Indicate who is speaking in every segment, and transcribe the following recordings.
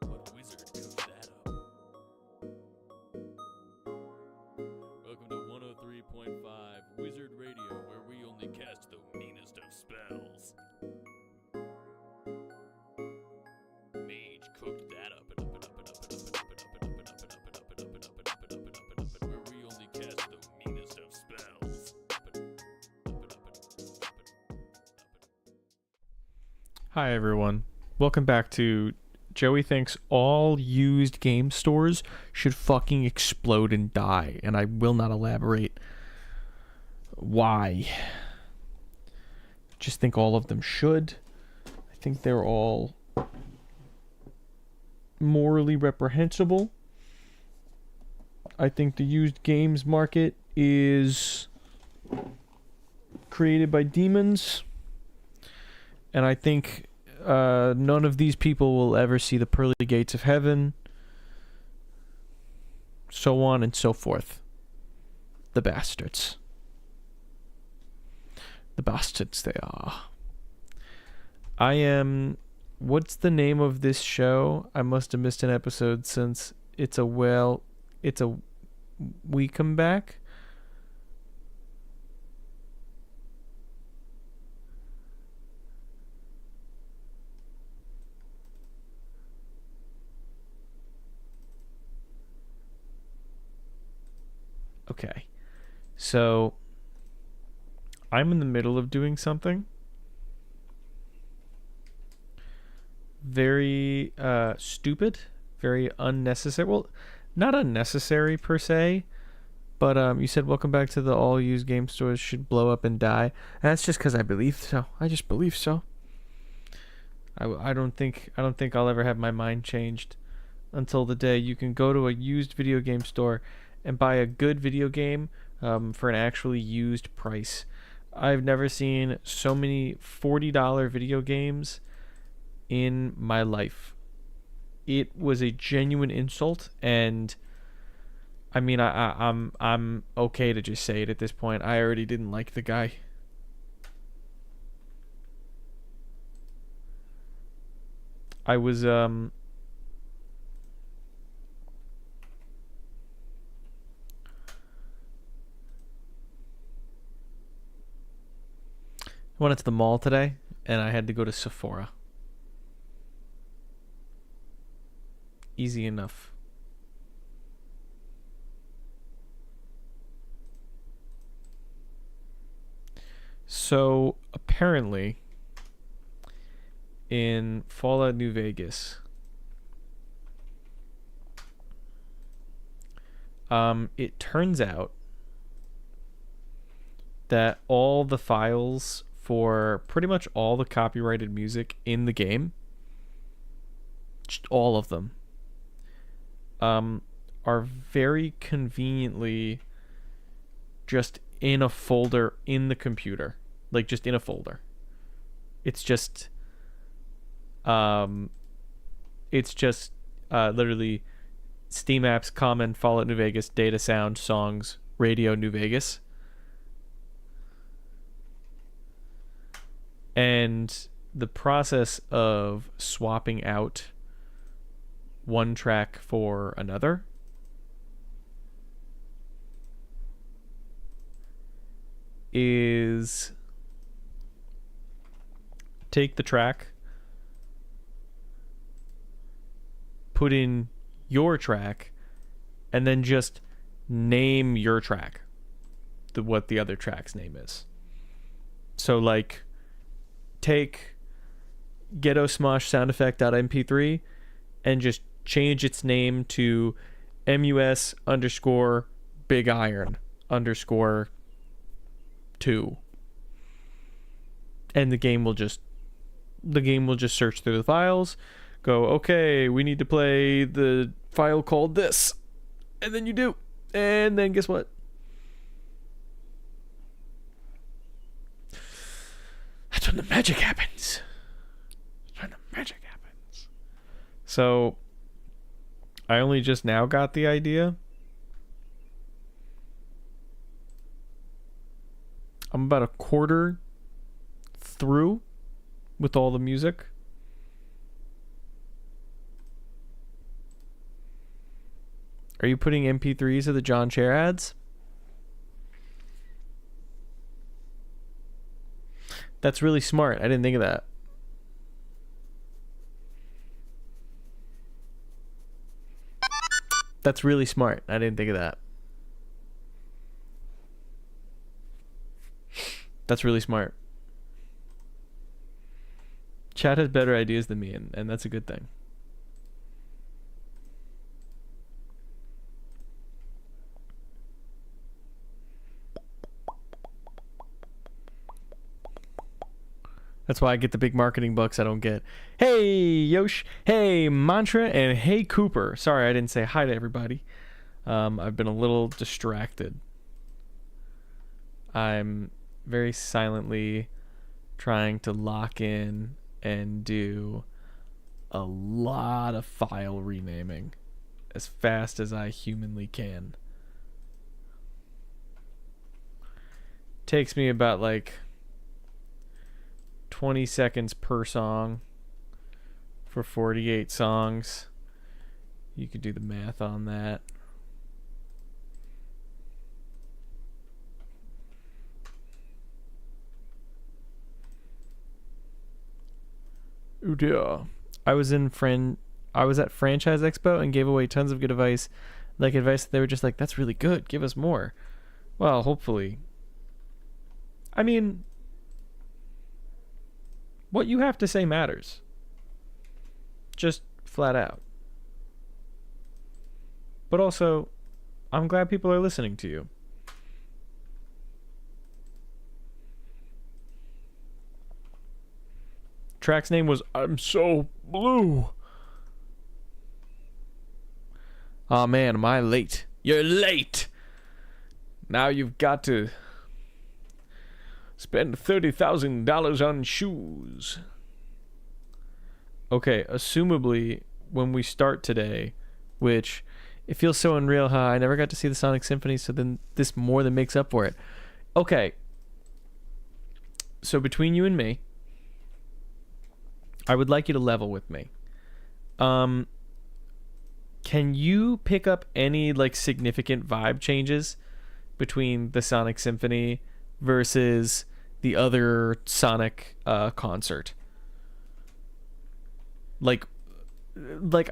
Speaker 1: What wizard cooked that up? Welcome to 103.5 Wizard Radio, where we only cast the meanest of spells. Mage cooked that up. Where we only cast the meanest of spells.
Speaker 2: Hi everyone, welcome back to Joey thinks all used game stores should fucking explode and die, and I will not elaborate why. Just think all of them should. I think they're all morally reprehensible. I think the used games market is created by demons, and I think none of these people will ever see the pearly gates of heaven, so on and so forth. The bastards. The bastards they are. I am... What's the name of this show? I must have missed an episode since it's a we come back. Okay, so I'm in the middle of doing something very stupid, very unnecessary. Well, not unnecessary per se, but you said welcome back to the all used game stores should blow up and die. And that's just because I believe so. I just believe so. I don't think I'll ever have my mind changed until the day you can go to a used video game store and buy a good video game for an actually used price. I've never seen so many $40 video games in my life. It was a genuine insult, and I mean, I'm okay to just say it at this point. I already didn't like the guy. I was went to the mall today and I had to go to Sephora. Easy enough. So apparently in Fallout New Vegas, it turns out that all the files for pretty much all the copyrighted music in the game, just all of them, are very conveniently just in a folder in the computer. Like, just in a folder. It's just literally Steam apps, Common, Fallout New Vegas, Data Sound, Songs, Radio New Vegas. And the process of swapping out one track for another is take the track, put in your track, and then just name your track, what the other track's name is. So, like, take Ghetto Smosh sound effect.mp3 and just change its name to mus underscore big iron underscore 2, and the game will just search through the files, go, okay, we need to play the file called this, and then you do, and then guess what? That's when the magic happens. So I only just now got the idea. I'm about a quarter through with all the music. Are you putting MP3s of the John Chair ads? That's really smart. I didn't think of that. That's really smart. I didn't think of that. That's really smart. Chat has better ideas than me, and that's a good thing. That's why I get the big marketing bucks I don't get. Hey, Yosh. Hey, Mantra. And hey, Cooper. Sorry, I didn't say hi to everybody. I've been a little distracted. I'm very silently trying to lock in and do a lot of file renaming as fast as I humanly can. Takes me about like 20 seconds per song for 48 songs. You could do the math on that. Ooh dear. I was at Franchise Expo and gave away tons of good advice. Like advice that they were just like, that's really good, give us more. Well, hopefully. I mean, what you have to say matters. Just flat out. But also, I'm glad people are listening to you. Track's name was I'm So Blue. Oh man, am I late? You're late! Now you've got to spend $30,000 on shoes. Okay, assumably, when we start today, which It feels so unreal, huh? I never got to see the Sonic Symphony, so then this more than makes up for it. Okay. So between you and me, I would like you to level with me. Can you pick up any like significant vibe changes between the Sonic Symphony versus the other Sonic concert? Like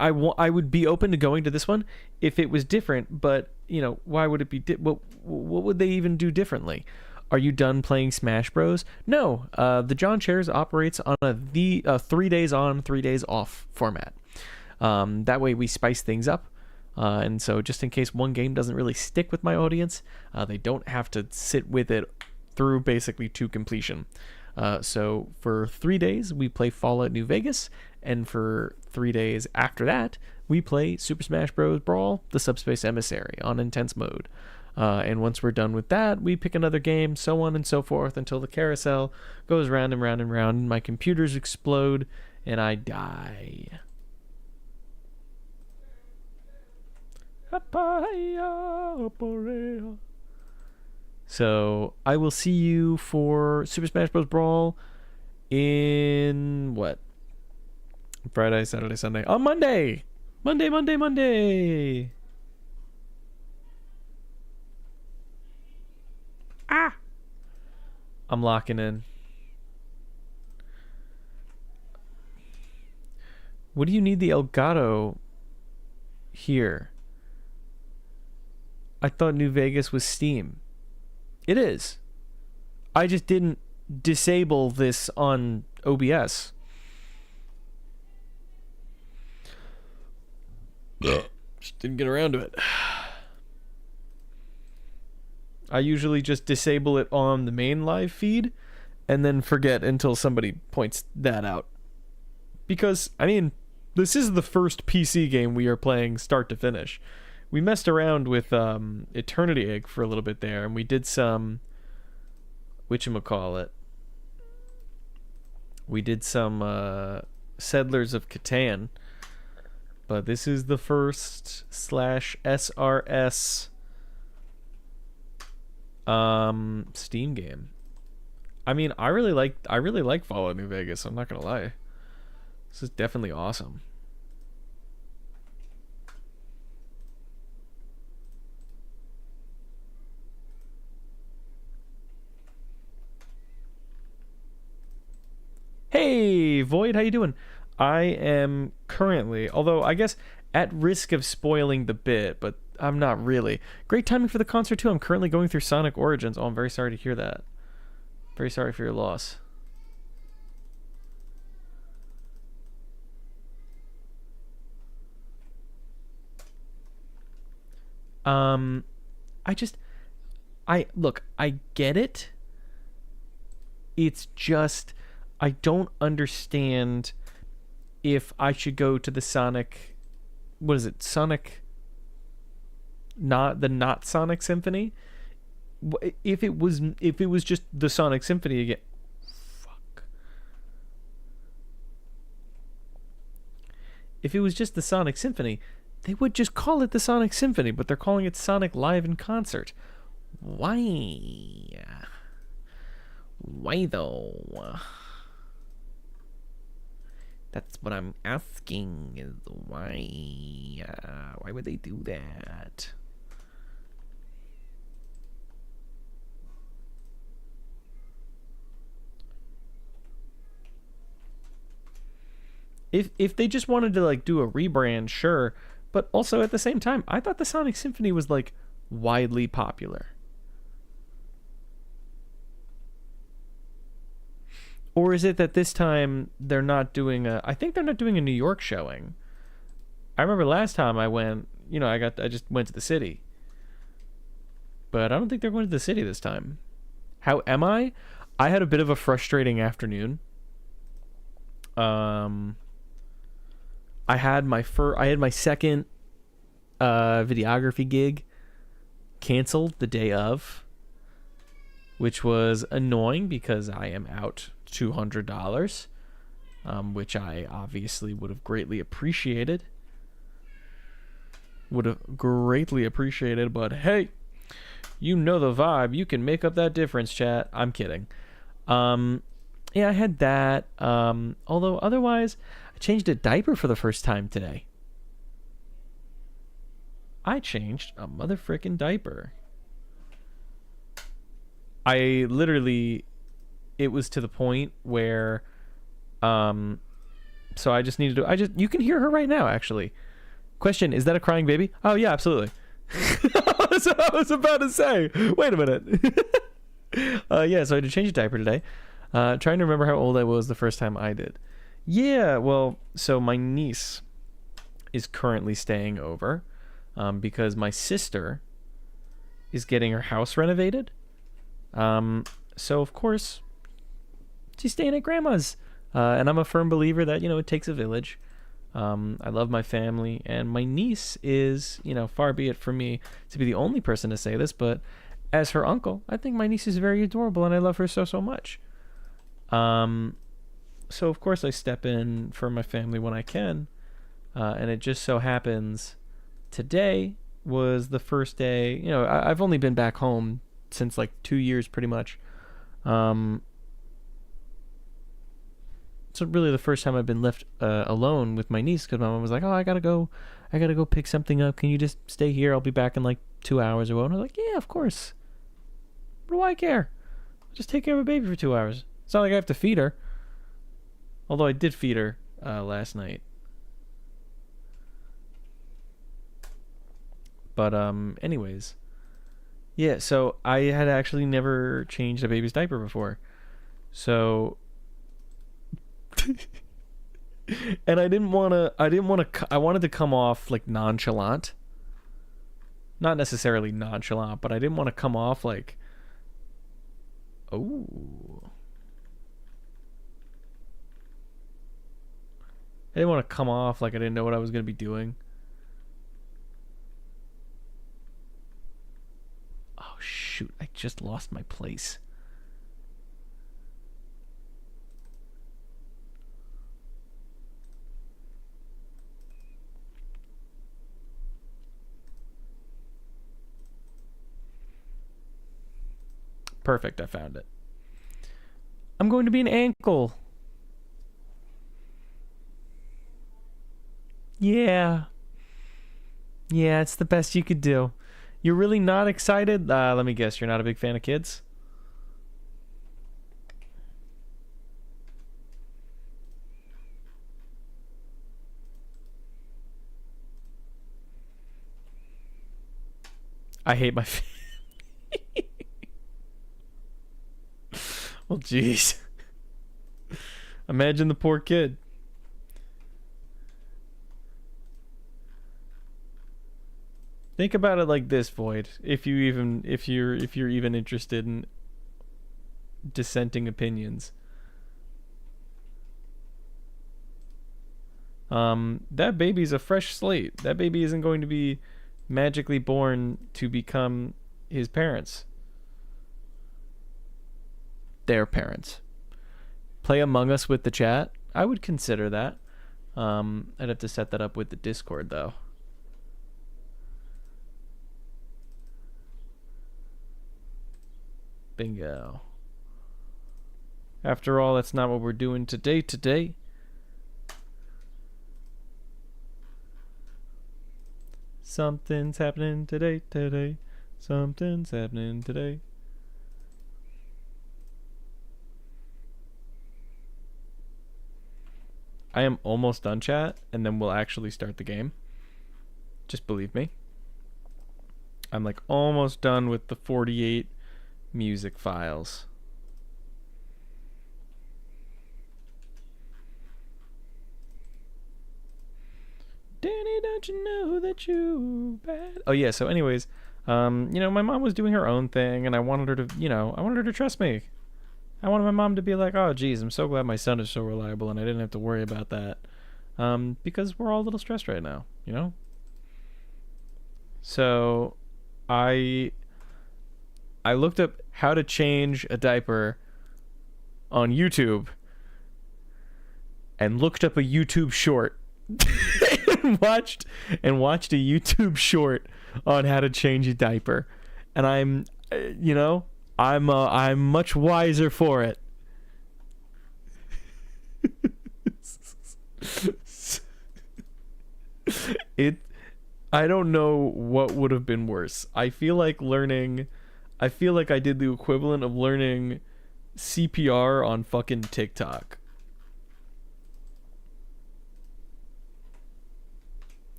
Speaker 2: I would be open to going to this one if it was different, but you know, why would it be what would they even do differently? Are you done playing Smash Bros? No, the John Chairs operates on a 3 days on, 3 days off format. That way we spice things up. And so just in case one game doesn't really stick with my audience, they don't have to sit with it through basically to completion. So for 3 days, we play Fallout New Vegas. And for 3 days after that, we play Super Smash Bros. Brawl, the Subspace Emissary on intense mode. And once we're done with that, we pick another game, so on and so forth, until the carousel goes round and round and round, and my computers explode, and I die. So I will see you for Super Smash Bros. Brawl in what? Friday, Saturday, Sunday. On Monday! Monday! Ah! I'm locking in. What do you need the Elgato here? I thought New Vegas was Steam. It is. I just didn't disable this on OBS. Just didn't get around to it. I usually just disable it on the main live feed and then forget until somebody points that out. Because, I mean, this is the first PC game we are playing start to finish. We messed around with Eternity Egg for a little bit there, and we did some... whatchamacallit? We did some Settlers of Catan. But this is the first /SRS Steam game. I mean, I really like Fallout New Vegas, I'm not gonna lie. This is definitely awesome. Hey Void, how you doing? I am currently, although I guess at risk of spoiling the bit, but I'm not really. Great timing for the concert too. I'm currently going through Sonic Origins. Oh, I'm very sorry to hear that. Very sorry for your loss. Look, I get it. It's just, I don't understand if I should go to the Sonic, what is it, Sonic, not Sonic Symphony? If it was just the Sonic Symphony again, fuck. If it was just the Sonic Symphony, they would just call it the Sonic Symphony, but they're calling it Sonic Live in Concert. Why? Why though? That's what I'm asking, is why? Why would they do that? If they just wanted to like do a rebrand, sure, but also at the same time, I thought the Sonic Symphony was like widely popular. Or is it that this time they're not doing I think they're not doing a New York showing. I remember last time I went, you know, I just went to the city. But I don't think they're going to the city this time. How am I? I had a bit of a frustrating afternoon. I had my second videography gig canceled the day of, which was annoying because I am out $200, which I obviously would have greatly appreciated. would greatly appreciate it. But hey, you know the vibe. You can make up that difference, chat. I'm kidding. Yeah, I had that. Although otherwise, I changed a diaper for the first time today. I changed a motherfucking diaper. I literally, it was to the point where, so I just needed to, you can hear her right now, actually. Question, is that a crying baby? Oh, yeah, absolutely. That's what I was about to say. Wait a minute. Yeah, so I had to change a diaper today. Trying to remember how old I was the first time I did. Yeah, well, so my niece is currently staying over because my sister is getting her house renovated. So, of course, she's staying at grandma's. And I'm a firm believer that, it takes a village. I love my family, and my niece is, far be it for me to be the only person to say this, but as her uncle, I think my niece is very adorable, and I love her so much. So of course I step in for my family when I can, and it just so happens today was the first day. I've only been back home since like 2 years pretty much. So really the first time I've been left alone with my niece, because my mom was like, oh, I gotta go pick something up. Can you just stay here? I'll be back in like 2 hours or what? And I was like, yeah, of course. What do I care? I'll just take care of a baby for 2 hours. It's not like I have to feed her. Although I did feed her last night. But anyways. Yeah, so I had actually never changed a baby's diaper before. So and I wanted to come off like nonchalant. Not necessarily nonchalant, but I didn't want to come off like, oh. I didn't want to come off like I didn't know what I was going to be doing. Oh, shoot. I just lost my place. Perfect. I found it. I'm going to be an ankle. Yeah. Yeah, it's the best you could do. You're really not excited? Let me guess, you're not a big fan of kids? I hate my family. Well, jeez. Imagine the poor kid. Think about it like this, Void. If you're even interested in dissenting opinions. That baby's a fresh slate. That baby isn't going to be magically born to become his parents. Their parents. Play Among Us with the chat. I would consider that. I'd have to set that up with the Discord though. Bingo. After all, that's not what we're doing today. Something's happening today. Something's happening today. I am almost done, chat, and then we'll actually start the game. Just believe me. I'm like almost done with the 48 music files. Danny, don't you know that you bad? Oh yeah, so anyways, my mom was doing her own thing, and I wanted her to trust me. I wanted my mom to be like, oh geez, I'm so glad my son is so reliable and I didn't have to worry about that. Because we're all a little stressed right now, So I looked up how to change a diaper on YouTube and looked up a YouTube short. and watched a YouTube short on how to change a diaper, and I'm much wiser for it. it I don't know what would have been worse. I feel like I did the equivalent of learning CPR on fucking TikTok.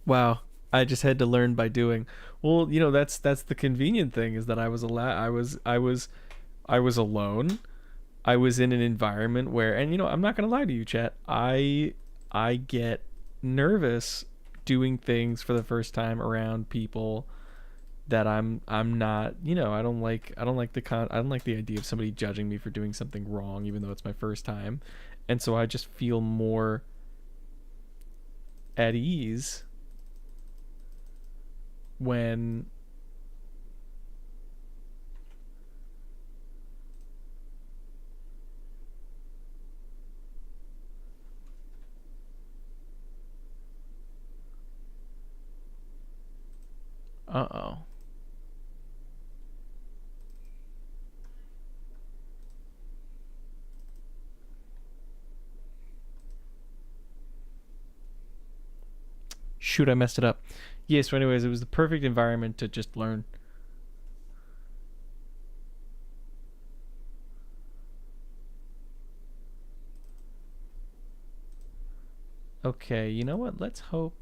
Speaker 2: Wow. I just had to learn by doing. Well, that's the convenient thing, is that I was alone. I was in an environment where, and I'm not going to lie to you, chat. I get nervous doing things for the first time around people that I'm not, I don't like the idea of somebody judging me for doing something wrong, even though it's my first time. And so I just feel more at ease when uh-oh. Shoot, I messed it up. Yeah, so anyways, it was the perfect environment to just learn. Okay, you know what? Let's hope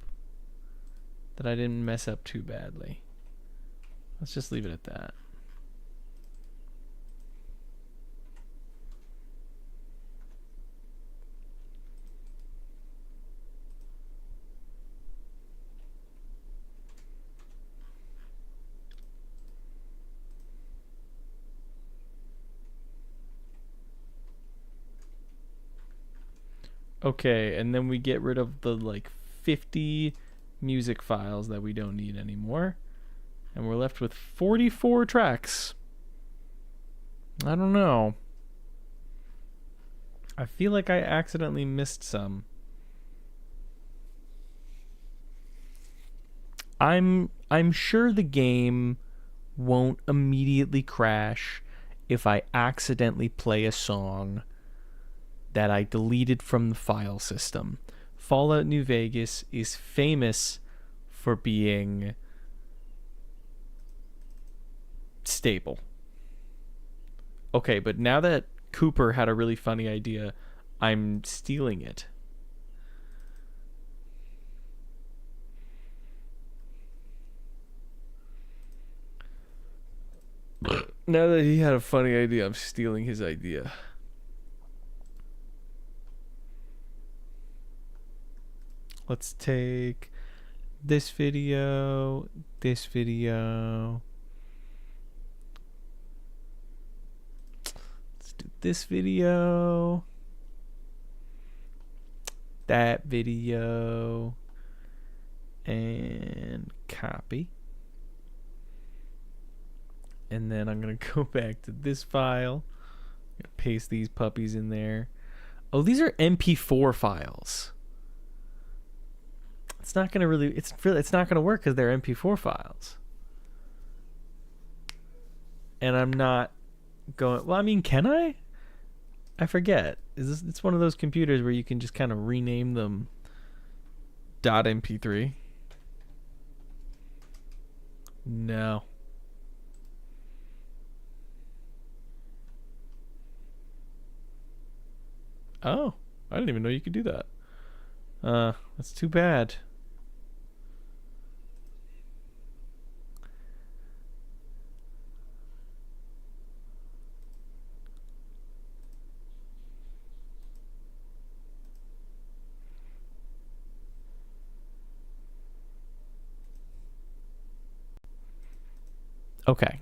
Speaker 2: that I didn't mess up too badly. Let's just leave it at that. Okay, and then we get rid of the 50 music files that we don't need anymore. And we're left with 44 tracks. I don't know. I feel like I accidentally missed some. I'm sure the game won't immediately crash if I accidentally play a song that I deleted from the file system. Fallout New Vegas is famous for being stable. Okay, but now that Cooper had a really funny idea, I'm stealing it. Now that he had a funny idea, I'm stealing his idea. Let's take this video, this video. Let's do this video, that video, and copy. And then I'm going to go back to this file. I'm going to paste these puppies in there. Oh, these are MP4 files. It's not going to it's not going to work because they're MP4 files. And I'm not going, well, I mean, can I? I forget. It's one of those computers where you can just kind of rename them .mp3. No. Oh, I didn't even know you could do that. That's too bad. Okay.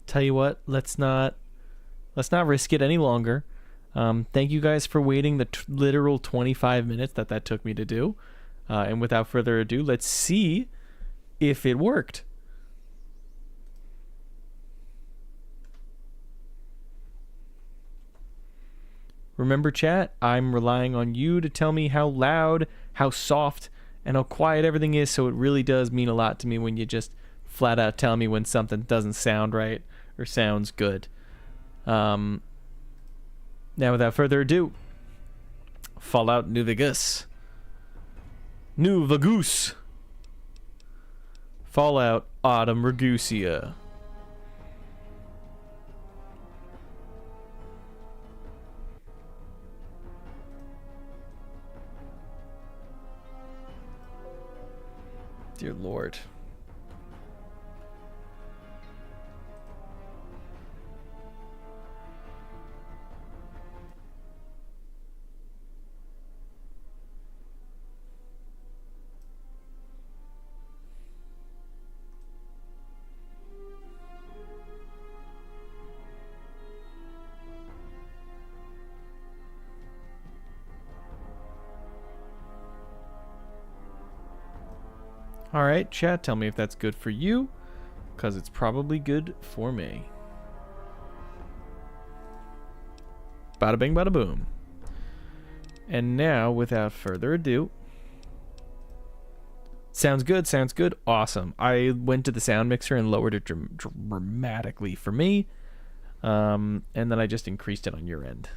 Speaker 2: Tell you what, let's not risk it any longer. Thank you guys for waiting the literal 25 minutes that took me to do. And without further ado, let's see if it worked. Remember, chat, I'm relying on you to tell me how loud, how soft, and how quiet everything is, so it really does mean a lot to me when you just flat out tell me when something doesn't sound right or sounds good. Now, without further ado, Fallout New Vegas. New Vegas. Fallout Autumn Ragusia. Dear Lord. Alright, chat, tell me if that's good for you, because it's probably good for me. Bada bing, bada boom. And now, without further ado... Sounds good, sounds good, awesome. I went to the sound mixer and lowered it dramatically for me, and then I just increased it on your end.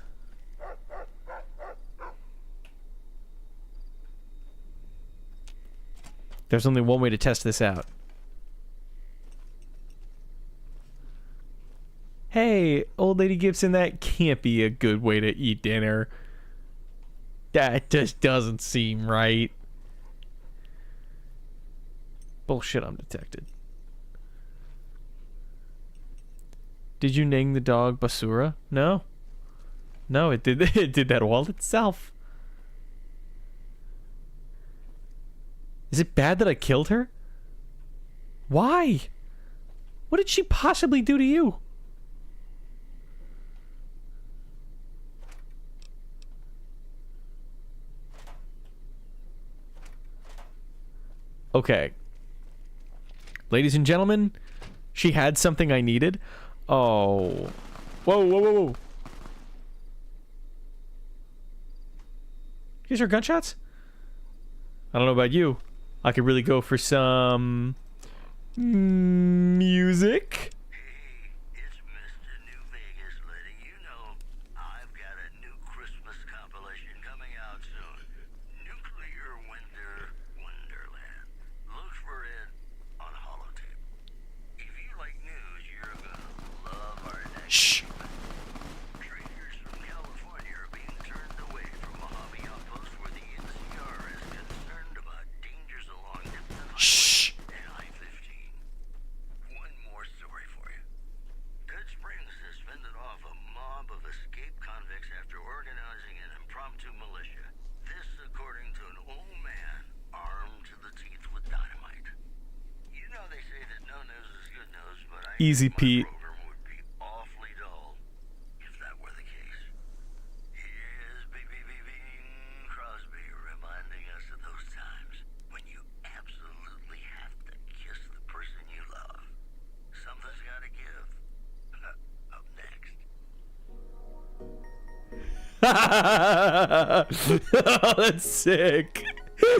Speaker 2: There's only one way to test this out. Hey, old lady Gibson, that can't be a good way to eat dinner. That just doesn't seem right. Bullshit, I'm detected. Did you name the dog Basura? No. No, it did that all itself. Is it bad that I killed her? Why? What did she possibly do to you? Okay. Ladies and gentlemen, she had something I needed. Oh. Whoa, whoa, whoa, whoa. These are gunshots? I don't know about you. I could really go for some music.
Speaker 3: Hey, it's Mr. New Vegas letting you know I've got a new Christmas compilation coming out soon. Nuclear Winter Wonderland. Look for it on holotape. If you like news, you're gonna love our next
Speaker 2: Shh.
Speaker 3: segment. Traders from California are being turned away from Mojave Outpost where the NCR is concerned about dangers along Nipton
Speaker 2: Shh.
Speaker 3: and I-15. One more story for you. Good Springs has fended off a mob of escaped convicts after organizing an impromptu militia. This according to an old man armed to the teeth with dynamite. You know they say that no news is good news, but I
Speaker 2: Easy,
Speaker 3: think my
Speaker 2: Pete.
Speaker 3: program would be awfully dull if that were the case. Here's Bing Crosby reminding us of those times when you absolutely have to kiss the person you love. Something's gotta give. Up next.
Speaker 2: Oh, that's sick.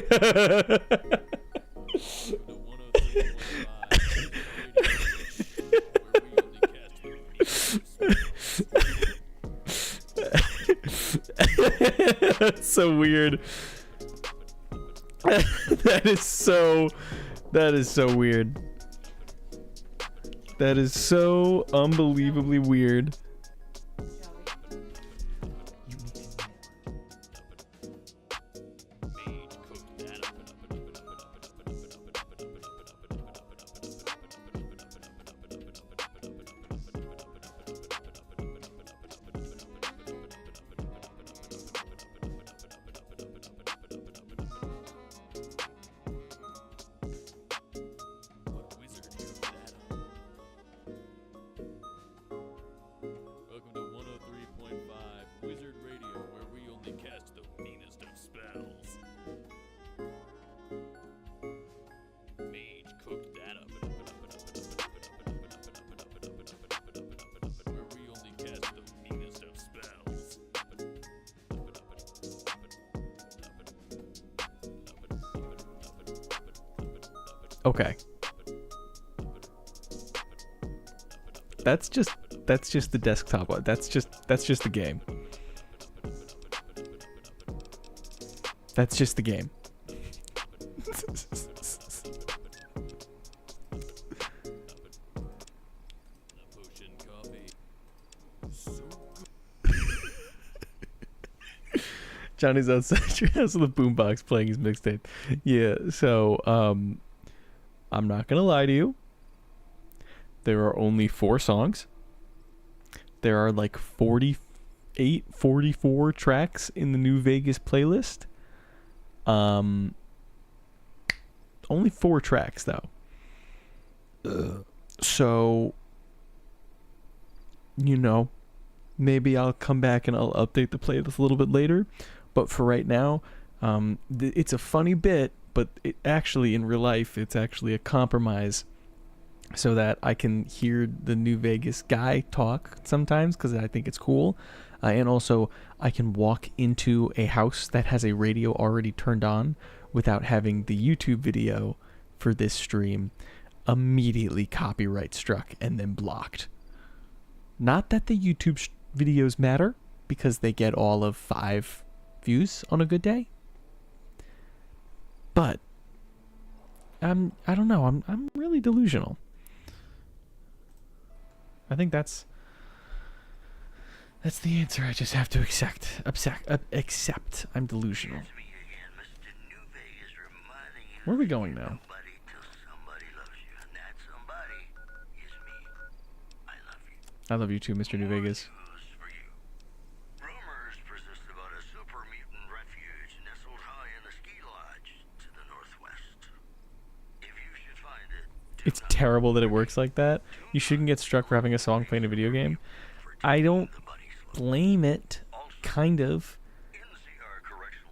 Speaker 1: The 103.5
Speaker 2: That's so weird. That is so weird. That is so unbelievably weird.
Speaker 1: What wizard cooked that up?
Speaker 2: Okay. That's just the desktop one. That's just the game. That's just the game. Johnny's outside your house with a boombox playing his mixtape. Yeah, so I'm not gonna lie to you. There are only 4 songs. There are like 48, 44 tracks in the New Vegas playlist. Only 4 tracks though. So, you know, maybe I'll come back and I'll update the playlist a little bit later. But for right now, it's a funny bit, but it actually, in real life, it's actually a compromise so that I can hear the New Vegas guy talk sometimes because I think it's cool. And also, I can walk into a house that has a radio already turned on without having the YouTube video for this stream immediately copyright struck and then blocked. Not that the YouTube videos matter, because they get all of 5 views on a good day. But I don't know. I'm really delusional. I think that's the answer. I just have to accept. I'm delusional. Where are we going now? I love you too, Mr. New Vegas.
Speaker 3: Rumors persist about a super mutant refuge nestled high in the ski lodge to the northwest. If you should find it,
Speaker 2: It's terrible that it works like that. You shouldn't get struck for having a song playing a video game. I don't blame it, kind of.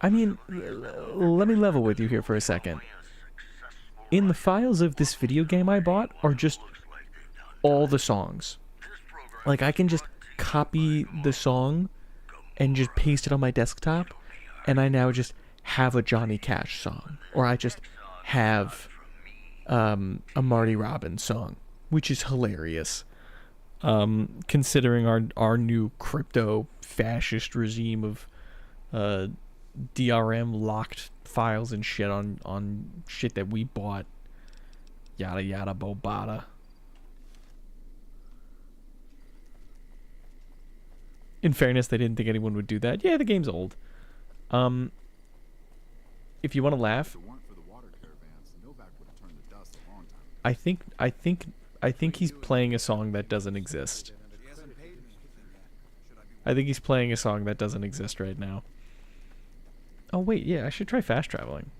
Speaker 2: I mean, let me level with you here for a second. In the files of this video game I bought are just all the songs. Like, I can just copy the song and just paste it on my desktop, and I now just have a Johnny Cash song. Or I just have a Marty Robbins song, which is hilarious. Considering our new crypto fascist regime of DRM locked files and shit on shit that we bought. Yada yada bobada. In fairness, they didn't think anyone would do that. Yeah, the game's old. If you want to laugh, I think he's playing a song that doesn't exist. I think he's playing a song that doesn't exist right now. Oh wait, yeah, I should try fast traveling.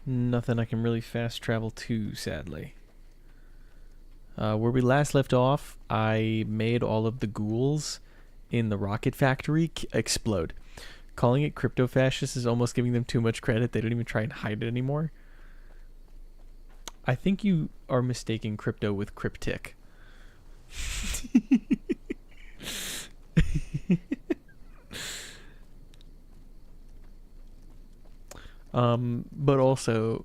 Speaker 2: Nothing I can really fast travel to, sadly. Where we last left off, I made all of the ghouls in the rocket factory explode. Calling it crypto-fascist is almost giving them too much credit. They don't even try and hide it anymore. I think you are mistaking crypto with cryptic. But also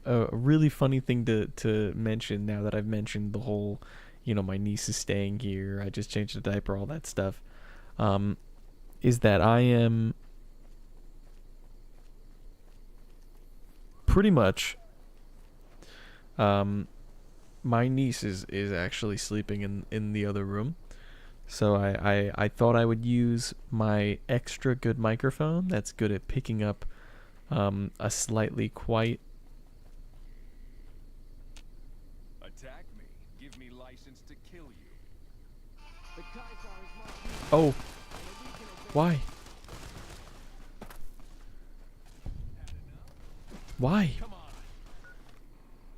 Speaker 2: a really funny thing to mention now that I've mentioned the whole, my niece is staying here, I just changed the diaper, all that stuff, is that I am pretty much, my niece is actually sleeping in the other room. So I thought I would use my extra good microphone that's good at picking up a slightly quite.
Speaker 1: Attack me. Give me license to kill you.
Speaker 2: Oh. Why? Why?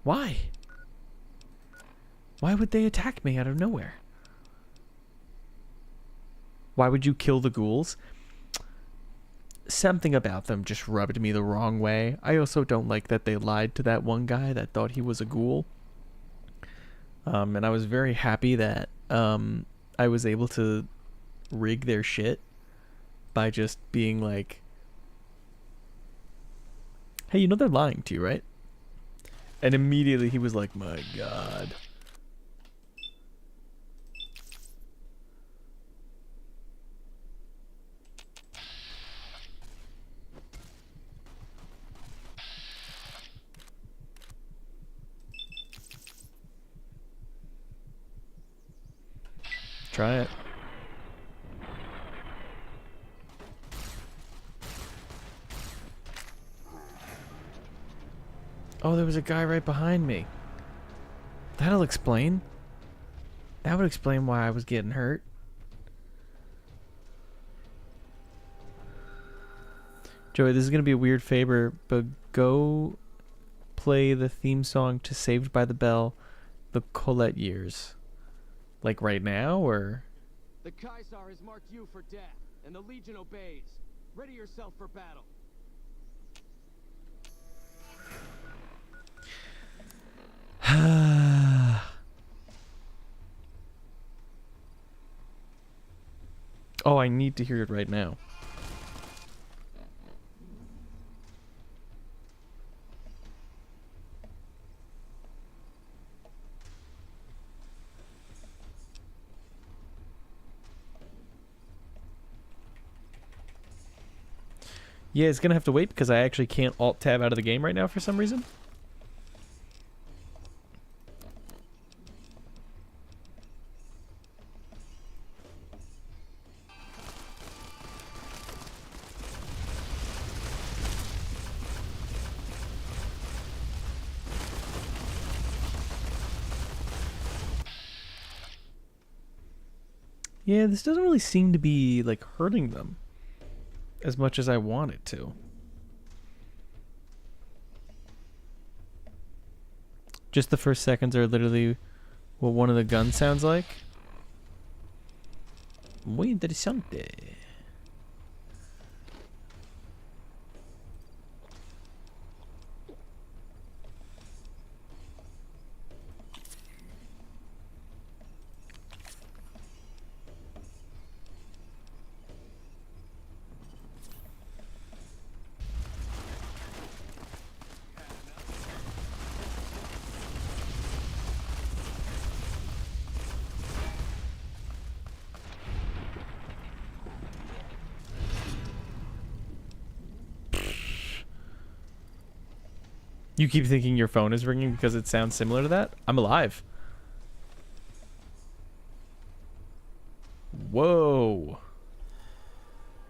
Speaker 2: Why? Why would they attack me out of nowhere? Why would you kill the ghouls? Something about them just rubbed me the wrong way. I also don't like that they lied to that one guy that thought he was a ghoul. And I was very happy that I was able to rig their shit by just being like, hey, you know they're lying to you, right? And immediately he was like, my God. Try it. Oh, there was a guy right behind me. That'll explain. That would explain why I was getting hurt. Joey, this is going to be a weird favor, but go play the theme song to Saved by the Bell, the Colette years. Like right now, or?
Speaker 4: The Kaisar has marked you for death, and the Legion obeys. Ready yourself for battle.
Speaker 2: Oh, I need to hear it right now. Yeah, it's gonna have to wait because I actually can't Alt-Tab out of the game right now for some reason. Yeah, this doesn't really seem to be, like, hurting them as much as I want it to. Just the first seconds are literally what one of the guns sounds like. Muy interesante. You keep thinking your phone is ringing because it sounds similar to that? I'm alive. Whoa.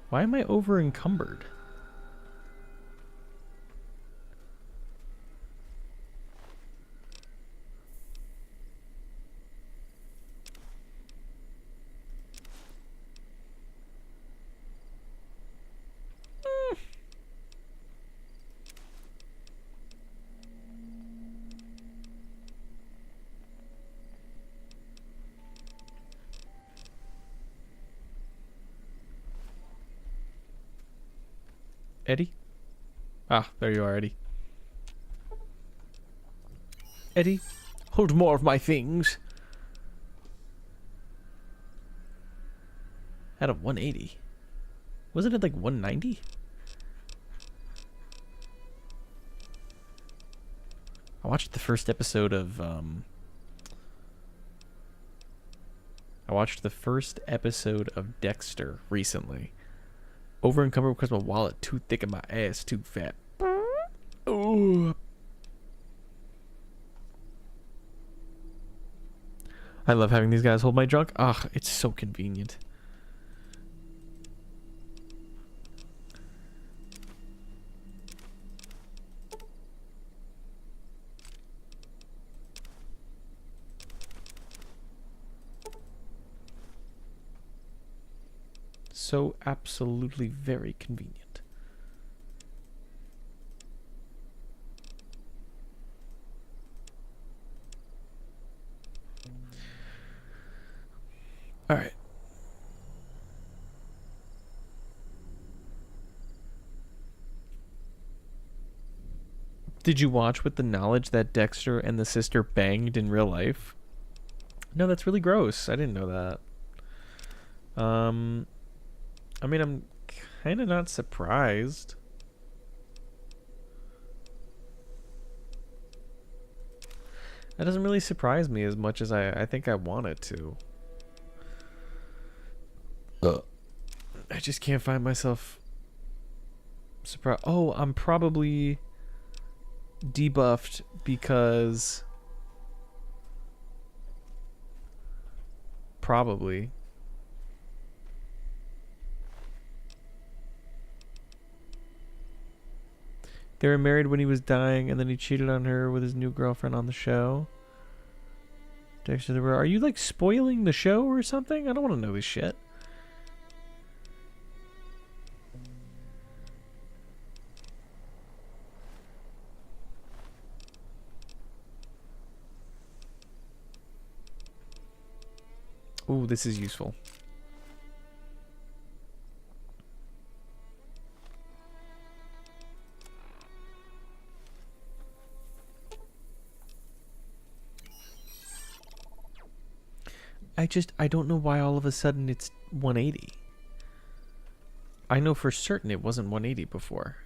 Speaker 2: Why am I over encumbered? Eddie? Ah, there you are, Eddie. Eddie, hold more of my things. Out of 180. Wasn't it like 190? I watched the first episode of Dexter recently. Over encumbered because my wallet too thick and my ass too fat. Oh. I love having these guys hold my junk. Ah, it's so convenient. So absolutely very convenient. All right. Did you watch with the knowledge that Dexter and the sister banged in real life? No, that's really gross. I didn't know that. I mean, I'm kind of not surprised. That doesn't really surprise me as much as I think I want it to. I just can't find myself surprised. Oh, I'm probably debuffed because... Probably. They were married when he was dying, and then he cheated on her with his new girlfriend on the show. Dexter, are you like spoiling the show or something? I don't want to know this shit. Ooh, this is useful. I don't know why all of a sudden it's 180. I know for certain it wasn't 180 before.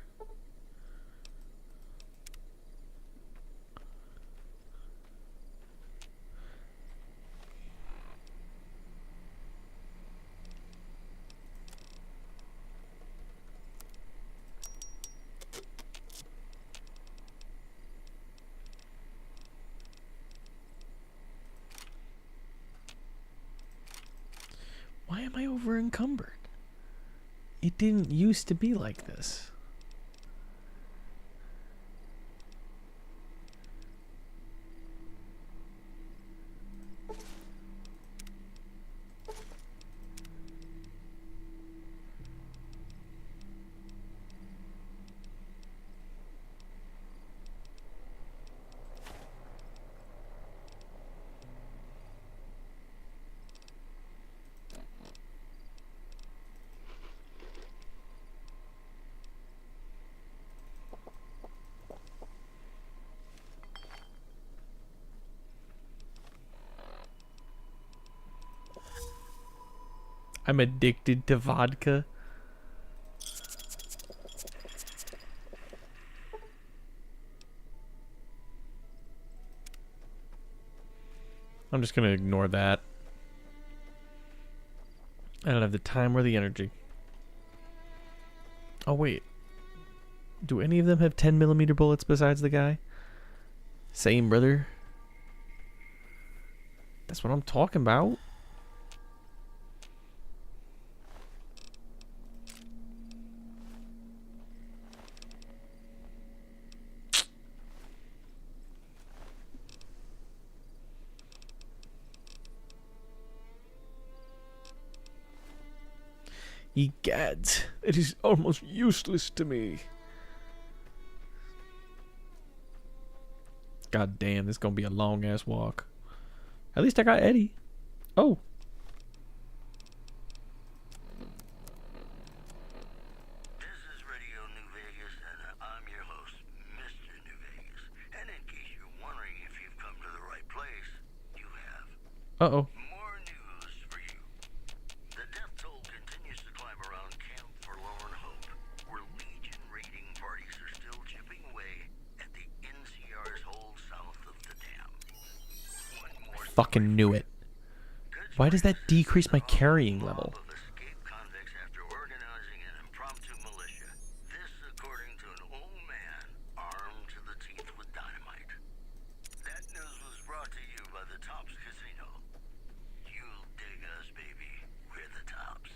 Speaker 2: Why am I over encumbered? It didn't used to be like this. I'm addicted to vodka. I'm just gonna ignore that. I don't have the time or the energy. Oh wait. Do any of them have 10mm bullets besides the guy? Same, brother. That's what I'm talking about. Egad, it is almost useless to me. God damn, this is gonna be a long ass walk. At least I got Eddie. Oh.
Speaker 3: This is Radio New Vegas, and I'm your host, Mr. New Vegas. And in case you're wondering if you've come to the right place, you have.
Speaker 2: Uh-oh.
Speaker 3: More news for you. The death toll continues to climb around Camp Forlorn Hope, where Legion raiding parties are still chipping away at the NCR's hold south of the dam. One more
Speaker 2: Fucking knew it. Why does that decrease my carrying level?
Speaker 3: of escaped convicts after organizing an impromptu militia. This according to an old man armed to the teeth with dynamite. That news was brought to you by the Tops Casino. You'll dig us, baby. We're the Tops.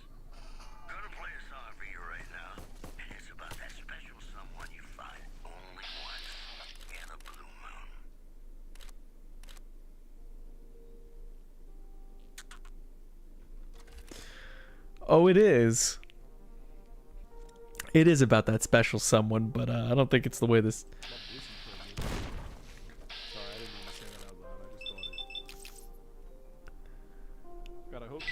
Speaker 3: Gonna play a song for you right now, and it's about that special someone you find only once in a blue moon.
Speaker 2: Oh, it is. It is about that special someone, but I don't think it's the way this...
Speaker 5: Sorry, I didn't mean to say that out loud. I just thought it. God, I hope.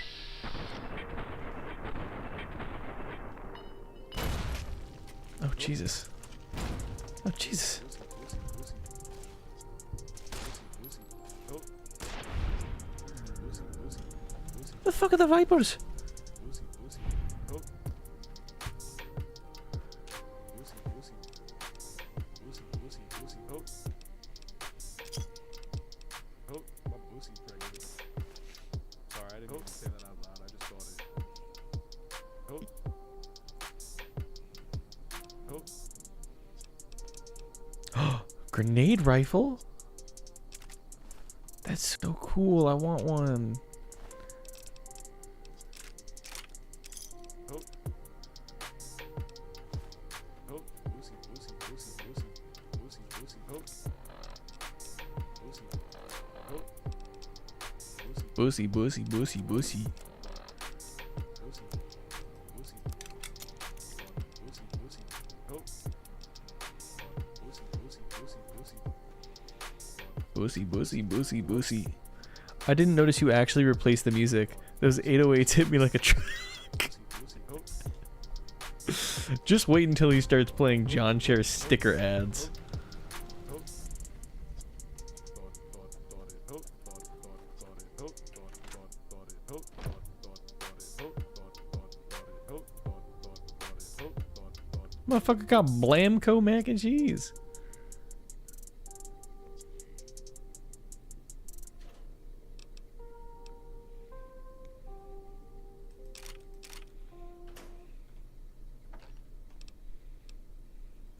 Speaker 2: Oh, Jesus. Oh, Jesus. The fuck are the Vipers? Grenade rifle? That's so cool. I want one.
Speaker 5: Oh. Oh. Lucy, Lucy, Lucy, Lucy, Lucy, Lucy, oh. Lucy. Oh. Lucy.
Speaker 2: Bussy, bussy, bussy, bussy.
Speaker 5: Lucy. Lucy. Lucy, Lucy. Oh. Lucy, Lucy, Lucy, Lucy.
Speaker 2: Bussy, bussy, bussy, bussy. I didn't notice you actually replaced the music. Those 808s hit me like a truck.
Speaker 5: Lucy, Lucy. Oh.
Speaker 2: Just wait until he starts playing John Cher's sticker ads. Motherfucker got Blamco mac and cheese.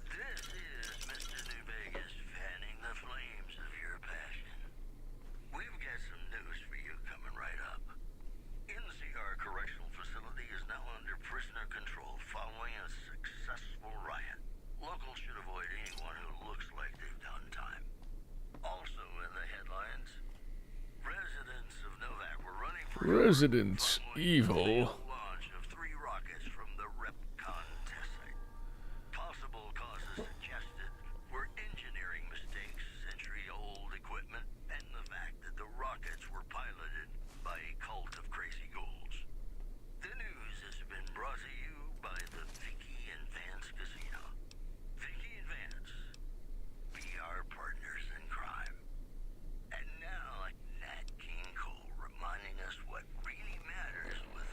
Speaker 3: This is Mr. New Vegas fanning the flames of your passion. We've got some news for you coming right up. NCR Correctional Facility is now under prisoner control following a successful riot. Locals should avoid anyone who looks like they've done time. Also in the headlines, residents of Novak were running for
Speaker 1: Residents evil.
Speaker 3: launch of 3 rockets from the Repcon test site. Possible causes suggested were engineering mistakes, century-old equipment, and the fact that the rockets were piloted by a cult of crazy ghouls. The news has been brought to you by the Vicky and Vance Casino. Vicky and Vance, be our partners in crime. And now, Nat King Cole reminding us what really matters with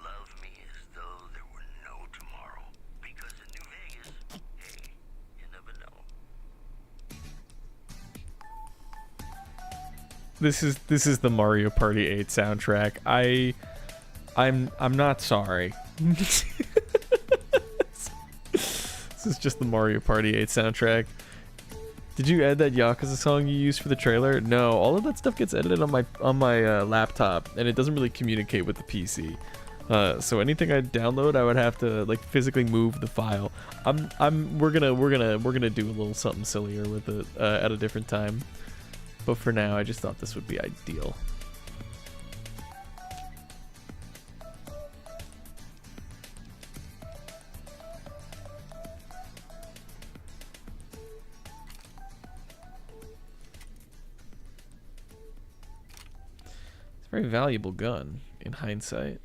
Speaker 3: Love Me As Though There Were No Tomorrow. Because in New Vegas, hey, you never know.
Speaker 2: This is the Mario Party 8 soundtrack. I'm not sorry. This is just the Mario Party 8 soundtrack. Did you add that Yakuza song you used for the trailer? No, all of that stuff gets edited on my laptop, and it doesn't really communicate with the PC. So anything I download, I would have to like physically move the file. We're gonna do a little something sillier with it at a different time. But for now, I just thought this would be ideal. It's a very valuable gun in hindsight.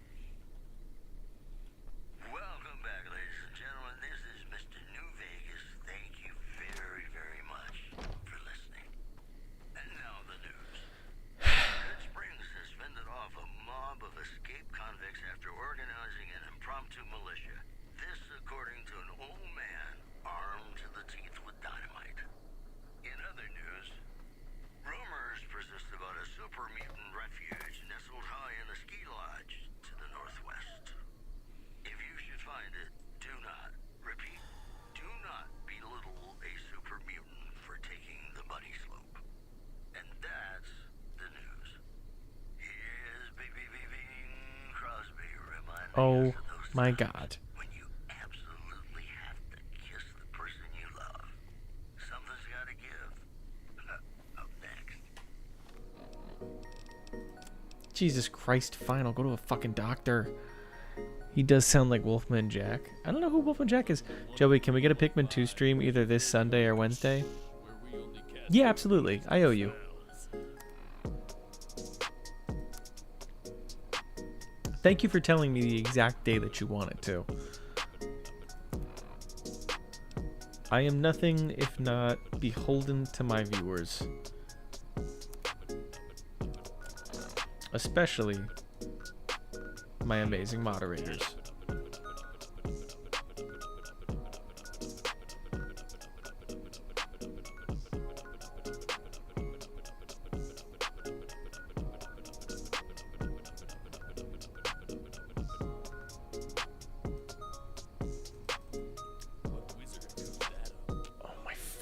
Speaker 3: Welcome back, ladies and gentlemen. This is Mr. New Vegas. Thank you very, very much for listening. And now the news. Good Springs has fended off a mob of escaped convicts after organizing an impromptu militia. This according to an old man armed to the teeth with dynamite. In other news, rumors persist about a super mutant refuge nestled high in a ski lodge to the northwest. If you should find it, do not, repeat, do not belittle a super mutant for taking the bunny slope. And that's the news. Here's Bing Crosby reminding
Speaker 2: Oh
Speaker 3: us of those
Speaker 2: my
Speaker 3: times
Speaker 2: God.
Speaker 3: when you absolutely have to kiss the person you love. Something's gotta give. Up next.
Speaker 2: Jesus Christ, fine, I'll go to a fucking doctor. He does sound like Wolfman Jack. I don't know who Wolfman Jack is. Joey, can we get a Pikmin 2 stream either this Sunday or Wednesday?
Speaker 1: Where we only cast
Speaker 2: Yeah, absolutely. I owe you. Thank you for telling me the exact day that you want it to. I am nothing if not beholden to my viewers. Especially my amazing moderators.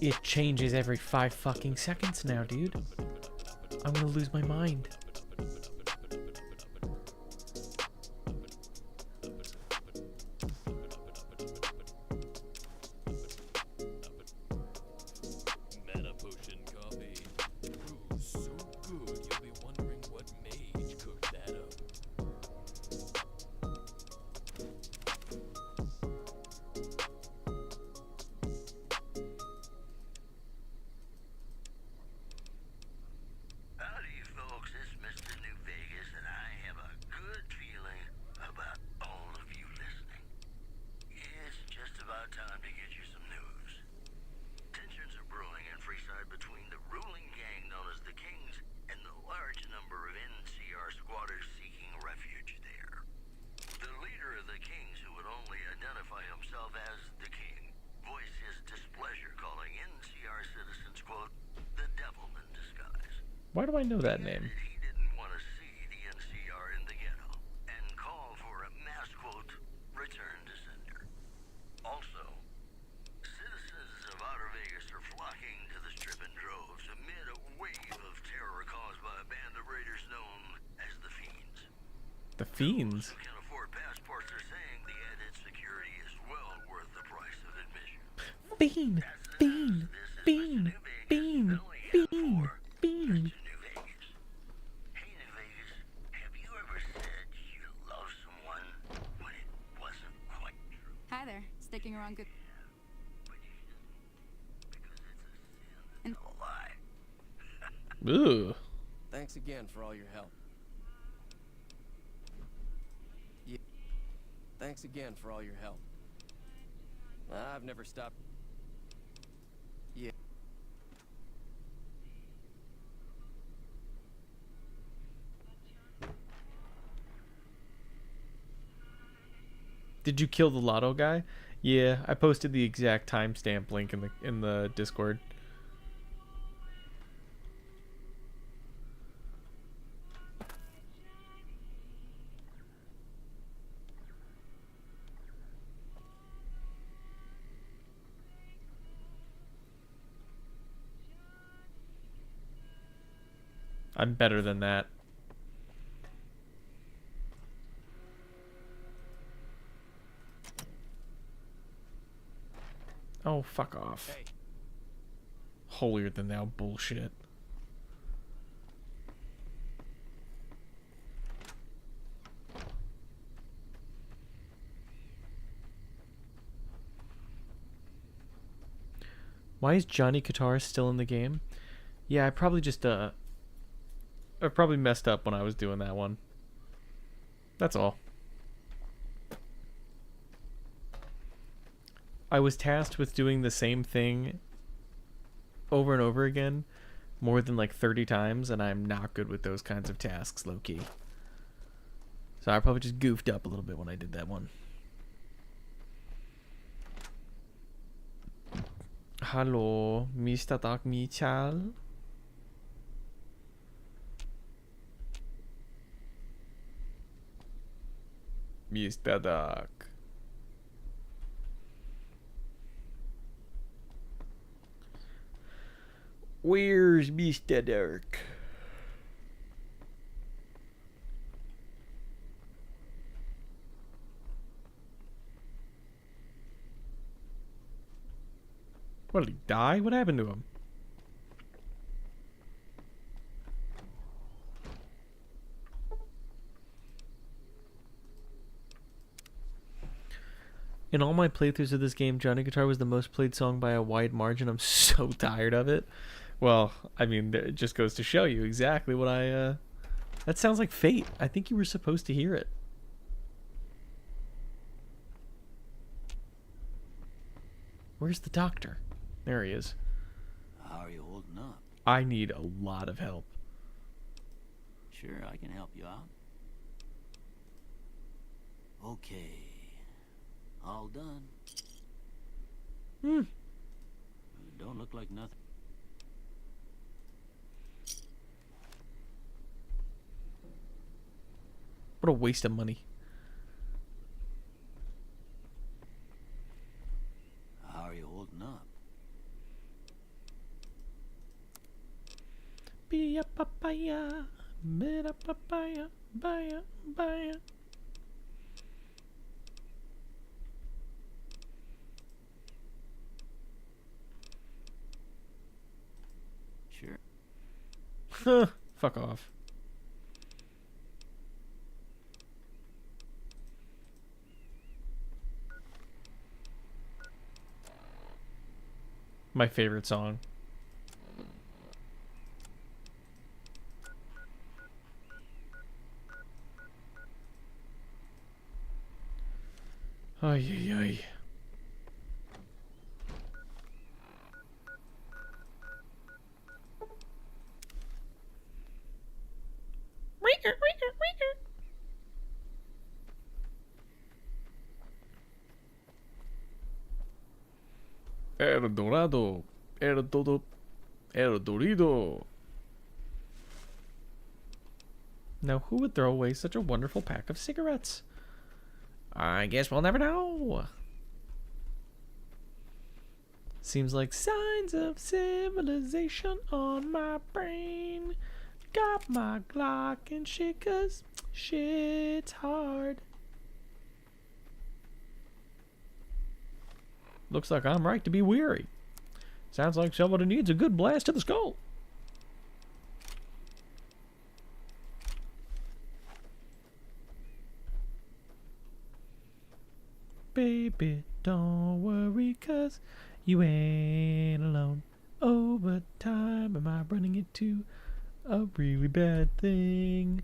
Speaker 2: It changes every 5 fucking seconds now, dude. I'm gonna lose my mind.
Speaker 1: Mana potion coffee. Ooh, so good. You'll be wondering what mage cooked that up.
Speaker 3: Howdy, folks. It's Mr. New Vegas, and I have a good feeling about all of you listening. It's just about time to get you some news. Tensions are brewing in Freeside between the ruling gang known as the Kings and the large number of NCR squatters seeking refuge there. The leader of the Kings, who would only identify himself as the King, voiced his displeasure, calling NCR citizens, quote, the devil in disguise.
Speaker 2: Why do I know that name?
Speaker 3: He didn't want to see the NCR in the ghetto and called for a mass, quote, return to sender. Also, citizens of Outer Vegas are flocking to the strip in droves amid a wave of terror caused by a band of raiders known as the Fiends.
Speaker 2: The Fiends?
Speaker 3: Those who can afford passports are saying the added security is well worth the price of admission.
Speaker 2: Bean! Bean! Bean! Bean! Bean! Bean!
Speaker 3: New Vegas. Hey, New Vegas, have you ever said you love someone when it wasn't quite true?
Speaker 6: Hi there. Sticking around good.
Speaker 3: But you shouldn't, because it's a sin to
Speaker 6: And-
Speaker 3: tell a lie.
Speaker 2: Ooh.
Speaker 5: Thanks again for all your help. Yeah. Thanks again for all your help. I've never stopped. Yeah.
Speaker 2: Did you kill the lotto guy? Yeah, I posted the exact timestamp link in the Discord. I'm better than that. Oh, fuck off.
Speaker 5: Hey.
Speaker 2: Holier than thou bullshit. Why is Johnny Guitar still in the game? Yeah, I probably just I probably messed up when I was doing that one. That's all. I was tasked with doing the same thing over and over again more than like 30 times, and I'm not good with those kinds of tasks, low-key. So I probably just goofed up a little bit when I did that one. Hello, Mr. Doc Michal. Mr. Doc. Where's Mr. Doc? What, did he die? What happened to him? In all my playthroughs of this game, Johnny Guitar was the most played song by a wide margin. I'm so tired of it. Well, I mean, it just goes to show you exactly what I, That sounds like fate. I think you were supposed to hear it. Where's the doctor? There he is.
Speaker 3: How are you holding up?
Speaker 2: I need a lot of help.
Speaker 3: Sure, I can help you out. Okay. All done. Don't look like nothing.
Speaker 2: What a waste of money.
Speaker 3: How are you holding up?
Speaker 2: Be a papaya, bit a papaya, baya, baya.
Speaker 3: Sure.
Speaker 2: Huh, fuck off. My favorite song. Ay, ay, ay. El dorado, el todo, el dorido. Now, who would throw away such a wonderful pack of cigarettes? I guess we'll never know. Seems like signs of civilization on my brain. Got my Glock and shit, 'cause shit's hard. Looks like I'm right to be weary. Sounds like somebody needs a good blast to the skull. Baby, don't worry, 'cause you ain't alone. Over time, am I running into a really bad thing?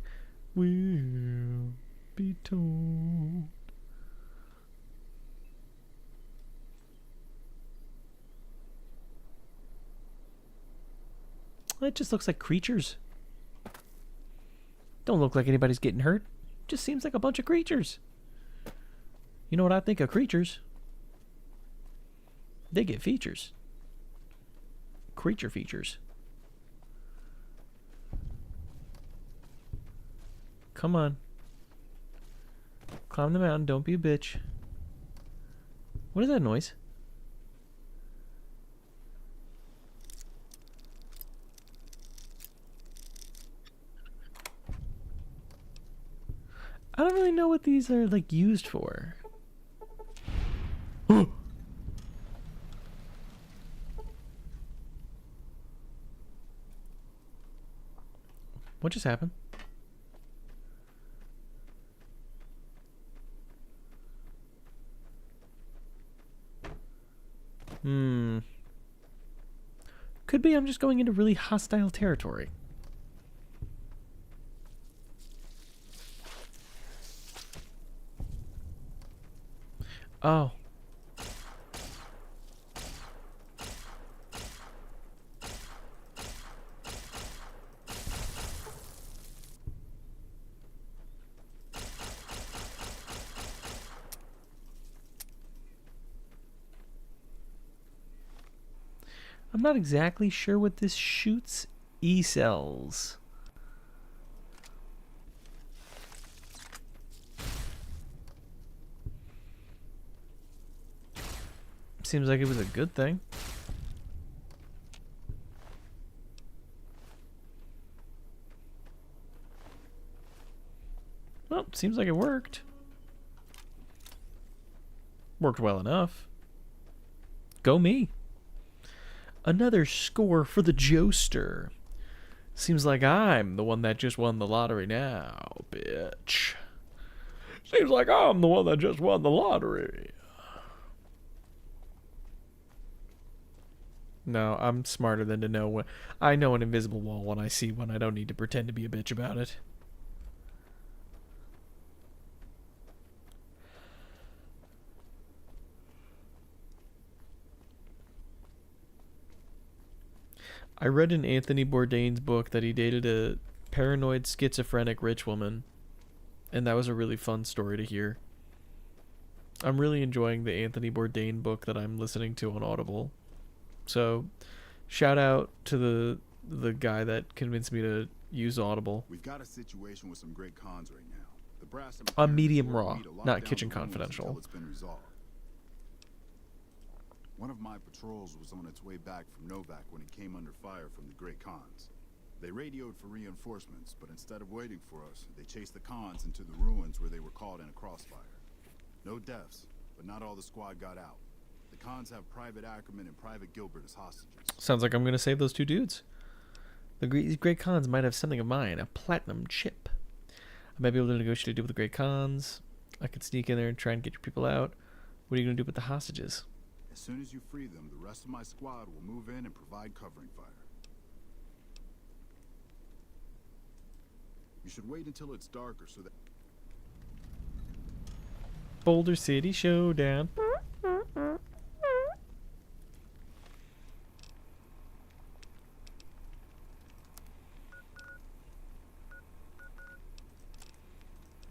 Speaker 2: We'll be told. It just looks like creatures. Don't look like anybody's getting hurt. Just seems like a bunch of creatures. You know what I think of creatures? They get features. Creature features. Come on. Climb the mountain, don't be a bitch. What is that noise? I don't really know what these are like used for. What just happened? Could be I'm just going into really hostile territory. Oh. I'm not exactly sure what this shoots. E-cells. Seems like it was a good thing. Well, seems like it worked. Worked well enough. Go me. Another score for the Joester. Seems like I'm the one that just won the lottery now, bitch. Seems like I'm the one that just won the lottery. No, I'm smarter than to know when. I know an invisible wall when I see one. I don't need to pretend to be a bitch about it. I read in Anthony Bourdain's book that he dated a paranoid schizophrenic rich woman, and that was a really fun story to hear. I'm really enjoying the Anthony Bourdain book that I'm listening to on Audible. So, shout out to the guy that convinced me to use Audible.
Speaker 7: We've got a situation with some great cons right now. The brass
Speaker 2: On Medium Raw, not Kitchen Confidential.
Speaker 7: It's been resolved. One of my patrols was on its way back from Novak when it came under fire from the Great Khans. They radioed for reinforcements, but instead of waiting for us, they chased the Khans into the ruins where they were caught in a crossfire. No deaths, but not all the squad got out. The Khans have Private Ackerman and Private Gilbert as hostages.
Speaker 2: Sounds like I'm going to save those two dudes. These Great Khans might have something of mine, a platinum chip. I might be able to negotiate a deal with the Great Khans. I could sneak in there and try and get your people out. What are you going to do with the hostages?
Speaker 7: As soon as you free them, the rest of my squad will move in and provide covering fire. You should wait until it's darker so that...
Speaker 2: Boulder City Showdown.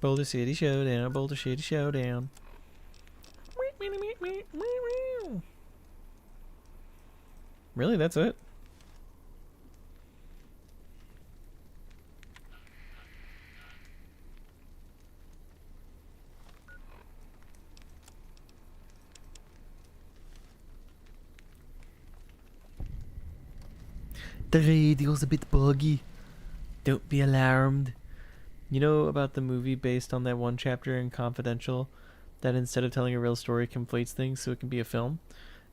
Speaker 2: Boulder City Showdown, Boulder City Showdown. Really, that's it? The radio's a bit buggy. Don't be alarmed. You know about the movie based on that one chapter in Confidential that instead of telling a real story conflates things so it can be a film?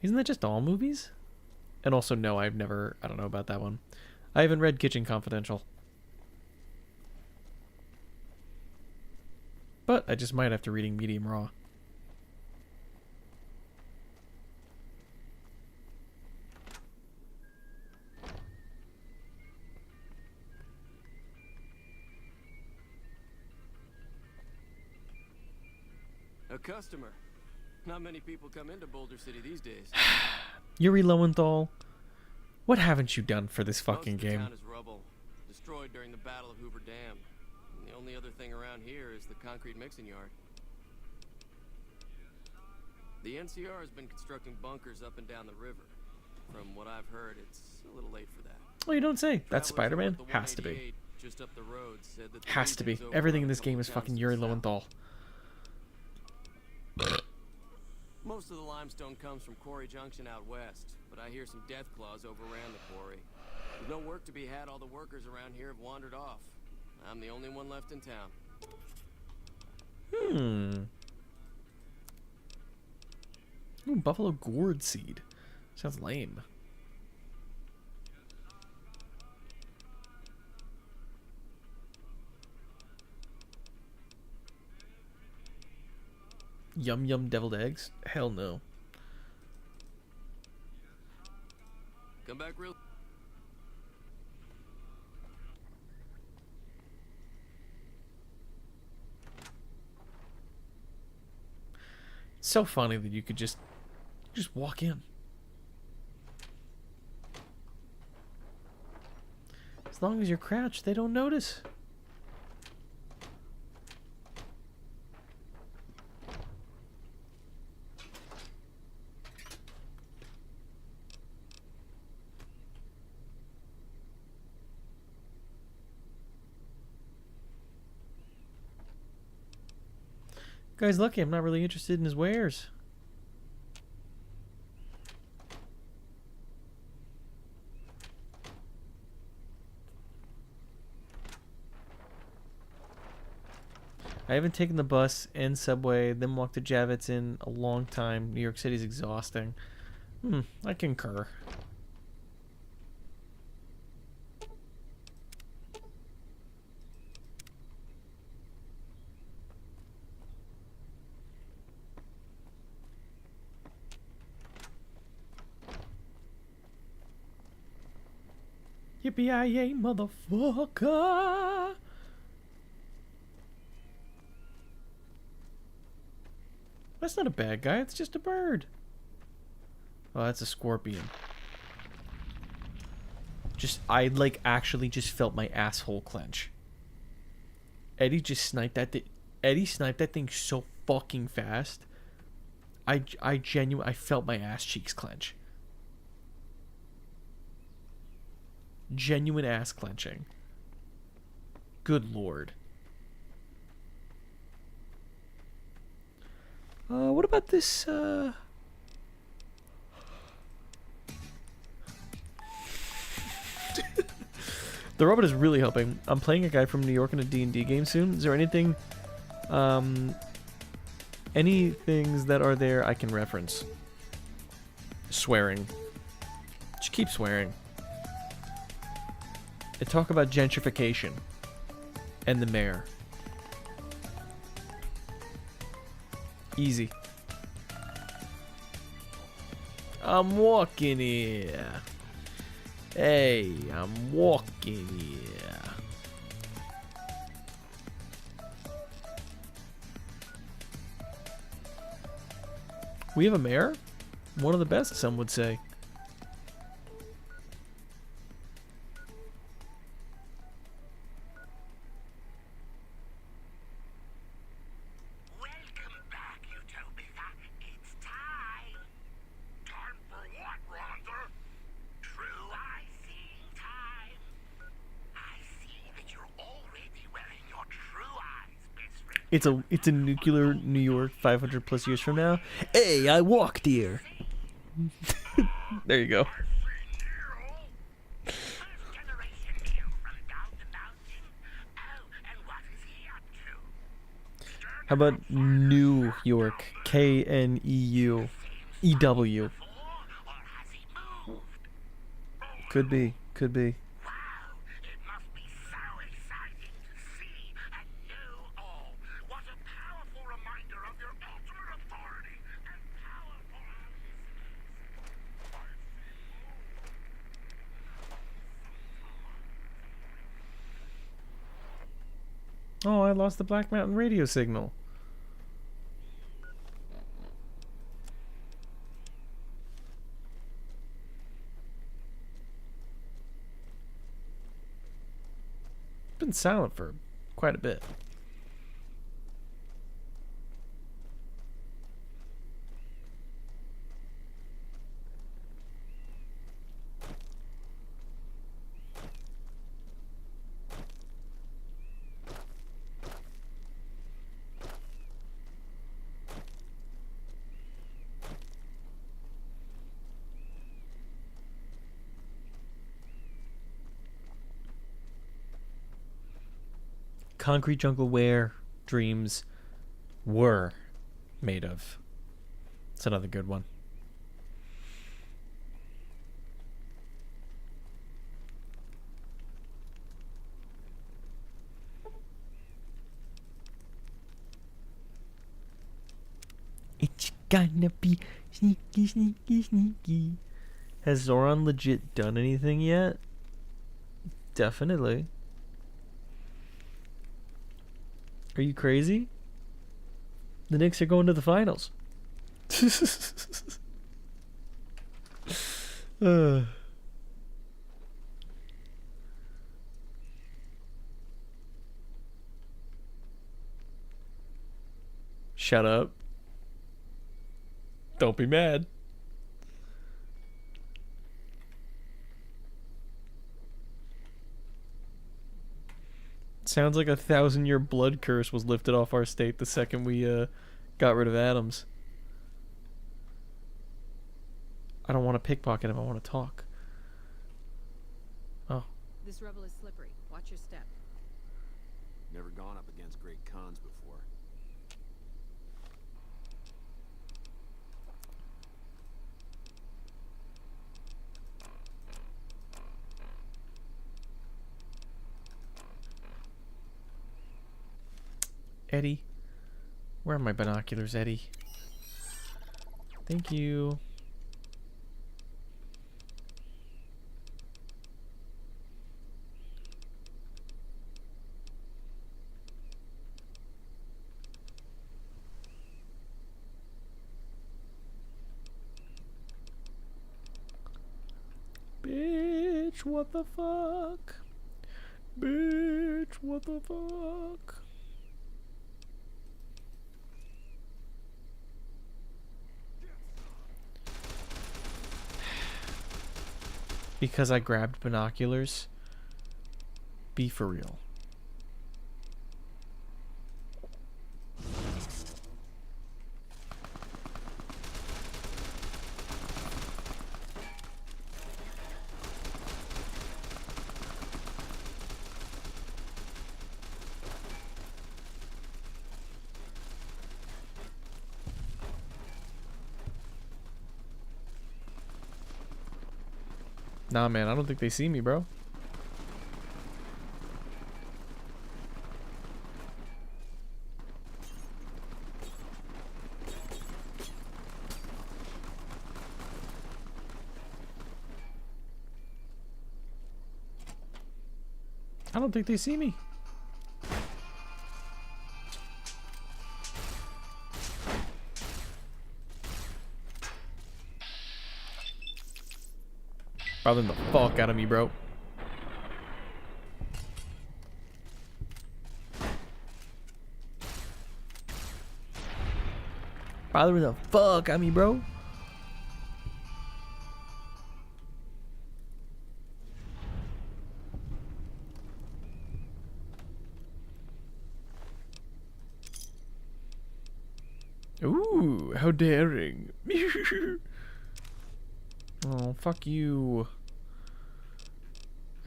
Speaker 2: Isn't that just all movies? And also, no, I don't know about that one. I haven't read Kitchen Confidential. But I just might after reading Medium Raw.
Speaker 4: A customer. Not many people come into Boulder City these days.
Speaker 2: Yuri Lowenthal, what haven't you done for this fucking
Speaker 4: Most of the
Speaker 2: game?
Speaker 4: town is rubble, destroyed during the Battle of Hoover Dam. And the only other thing around here is the concrete mixing yard. The NCR has been constructing bunkers up and down the river. From what I've heard, it's a little late for that.
Speaker 2: Oh, you don't say. That's
Speaker 4: Travelers
Speaker 2: Spider-Man?
Speaker 4: over at the
Speaker 2: Has to be.
Speaker 4: 188 just up the road said that the
Speaker 2: Has to be.
Speaker 4: Legion's over
Speaker 2: Everything
Speaker 4: on
Speaker 2: in
Speaker 4: a
Speaker 2: this
Speaker 4: couple
Speaker 2: game is
Speaker 4: towns
Speaker 2: fucking
Speaker 4: to
Speaker 2: Yuri
Speaker 4: the south.
Speaker 2: Lowenthal.
Speaker 4: Most of the limestone comes from Quarry Junction out west, but I hear some death claws overran the quarry. With no work to be had, all the workers around here have wandered off. I'm the only one left in town.
Speaker 2: Ooh, Buffalo Gourd Seed. Sounds lame. Yum yum deviled eggs? Hell no.
Speaker 4: Come back real...
Speaker 2: It's so funny that you could just walk in. As long as you're crouched, they don't notice. Guy's lucky I'm not really interested in his wares. I haven't taken the bus and subway, then walked to Javits in a long time. New York City's exhausting. I concur. Yippee-yi-yay, motherfucker! That's not a bad guy, it's just a bird. Oh, that's a scorpion. I like actually just felt my asshole clench. Eddie just sniped that Eddie sniped that thing so fucking fast. I felt my ass cheeks clench. Genuine ass clenching. Good lord. What about this, The robot is really helping. I'm playing a guy from New York in a D&D game soon. Is there anything, any things that are there I can reference? Swearing. Just keep swearing. And talk about gentrification. And the mayor. Easy. I'm walking here. Hey, I'm walking here. We have a mayor? One of the best, some would say.
Speaker 3: Welcome back, Utopia. It's time. Time for what, Rhonda? True eye-seeing time. I see that you're already wearing your true eyes, best friend.
Speaker 2: It's a nuclear New York 500 plus years from now. Hey, I walked here. There you go.
Speaker 3: First generation Neo from down the mountain. Oh, and what is he up to?
Speaker 2: How about New York? KNEU. EW.
Speaker 3: Or has he moved?
Speaker 2: Could be. Could be.
Speaker 3: Wow, it must be so exciting to see and know all. What a powerful reminder of your ultimate authority and powerful.
Speaker 2: Oh, I lost the Black Mountain radio signal. Been silent for quite a bit. Concrete jungle where dreams were made of. It's another good one. It's gonna be sneaky, sneaky, sneaky. Has Zoran legit done anything yet? Definitely. Are you crazy? The Knicks are going to the finals. Shut up. Don't be mad. Sounds like a 1,000-year blood curse was lifted off our state the second we got rid of Adams. I don't want to pickpocket him, I want to talk. Oh.
Speaker 8: This rebel is slippery. Watch your step.
Speaker 5: Never gone up against great cons before.
Speaker 2: Eddie? Where are my binoculars, Eddie? Thank you. Bitch. Bitch, what the fuck? Bitch, what the fuck? Because I grabbed binoculars. Be for real. Nah, man, I don't think they see me, bro. I don't think they see me. Bothering the fuck out of me, bro. Bothering the fuck out of me, bro. Ooh, how daring. Oh, fuck you.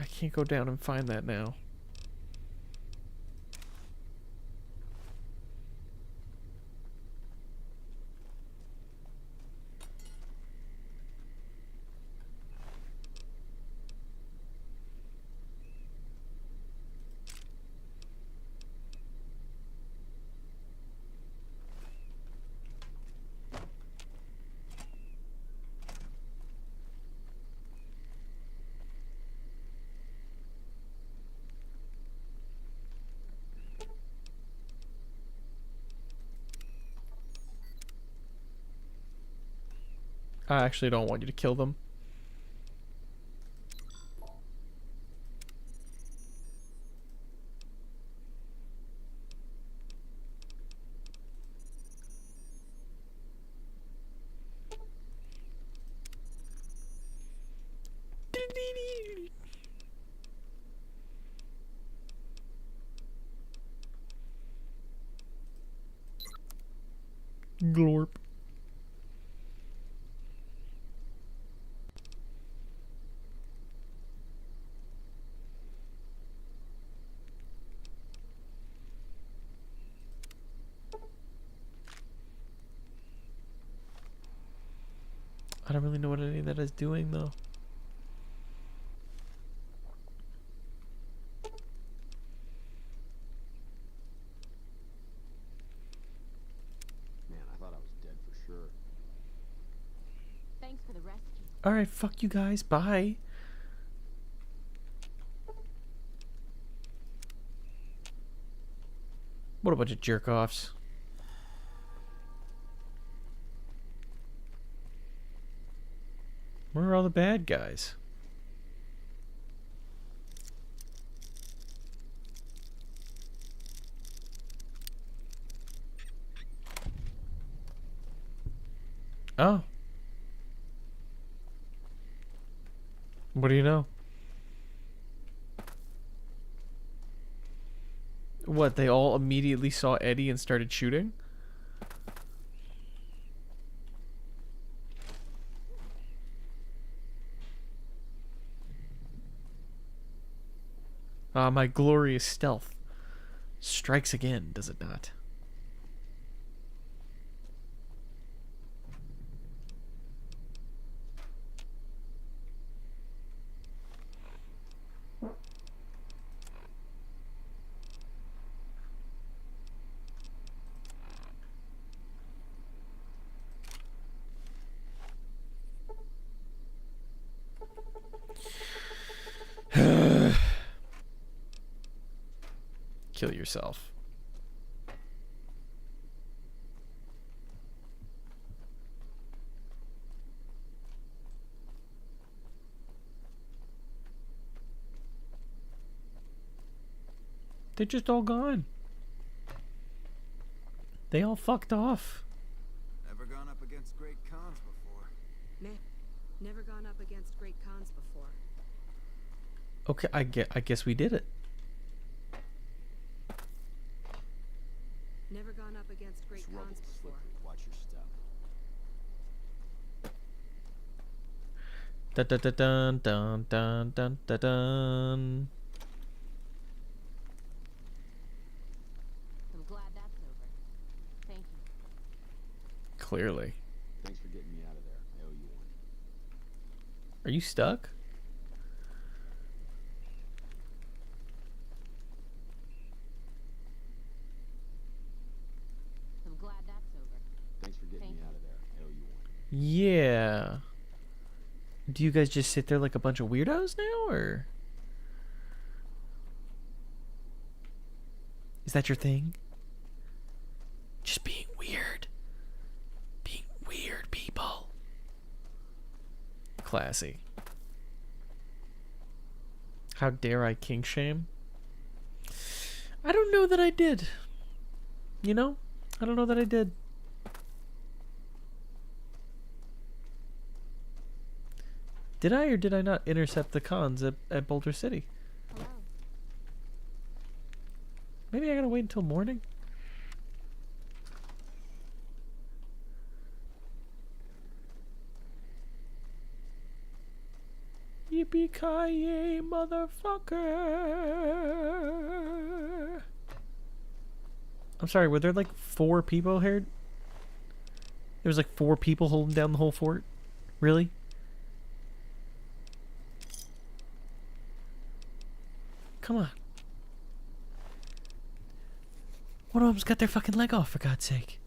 Speaker 2: I can't go down and find that now. I actually don't want you to kill them. Glorp. I don't really know what any of that is doing, though.
Speaker 5: Man, I thought I was dead for sure.
Speaker 6: Thanks for the rescue.
Speaker 2: Alright, fuck you guys. Bye. What a bunch of jerk-offs. Where are all the bad guys? Oh. What do you know? What, they all immediately saw Eddie and started shooting? Ah, my glorious stealth strikes again, does it not? Kill yourself. They're just all gone. They all fucked off.
Speaker 9: Never gone up against great cons before.
Speaker 8: Meh. Never gone up against great cons before.
Speaker 2: Okay, I guess we did it.
Speaker 8: Never gone up against great
Speaker 7: This rubble
Speaker 8: cons
Speaker 7: is
Speaker 8: before.
Speaker 7: slippery. Watch your step.
Speaker 2: Dun dun dun dun dun dun dun dun.
Speaker 6: I'm glad that's over. Thank you.
Speaker 2: Clearly.
Speaker 7: Thanks for getting me out of there. I owe you one.
Speaker 2: Are you stuck?
Speaker 6: I'm glad that's over.
Speaker 7: Thanks for getting
Speaker 6: Thank
Speaker 7: me
Speaker 6: you.
Speaker 7: out of there. I owe you one.
Speaker 2: Yeah. Do you guys just sit there like a bunch of weirdos now, or is that your thing? Just being weird. Being weird people. Classy. How dare I kink shame? I don't know that I did. You know? I don't know that I did. Did I or did I not intercept the cons at Boulder City?
Speaker 6: Hello.
Speaker 2: Maybe I gotta wait until morning? Yippee-ki-yay, motherfucker! I'm sorry, were there like 4 people here? There was like 4 people holding down the whole fort? Really? Come on. One of them's got their fucking leg off, for God's sake.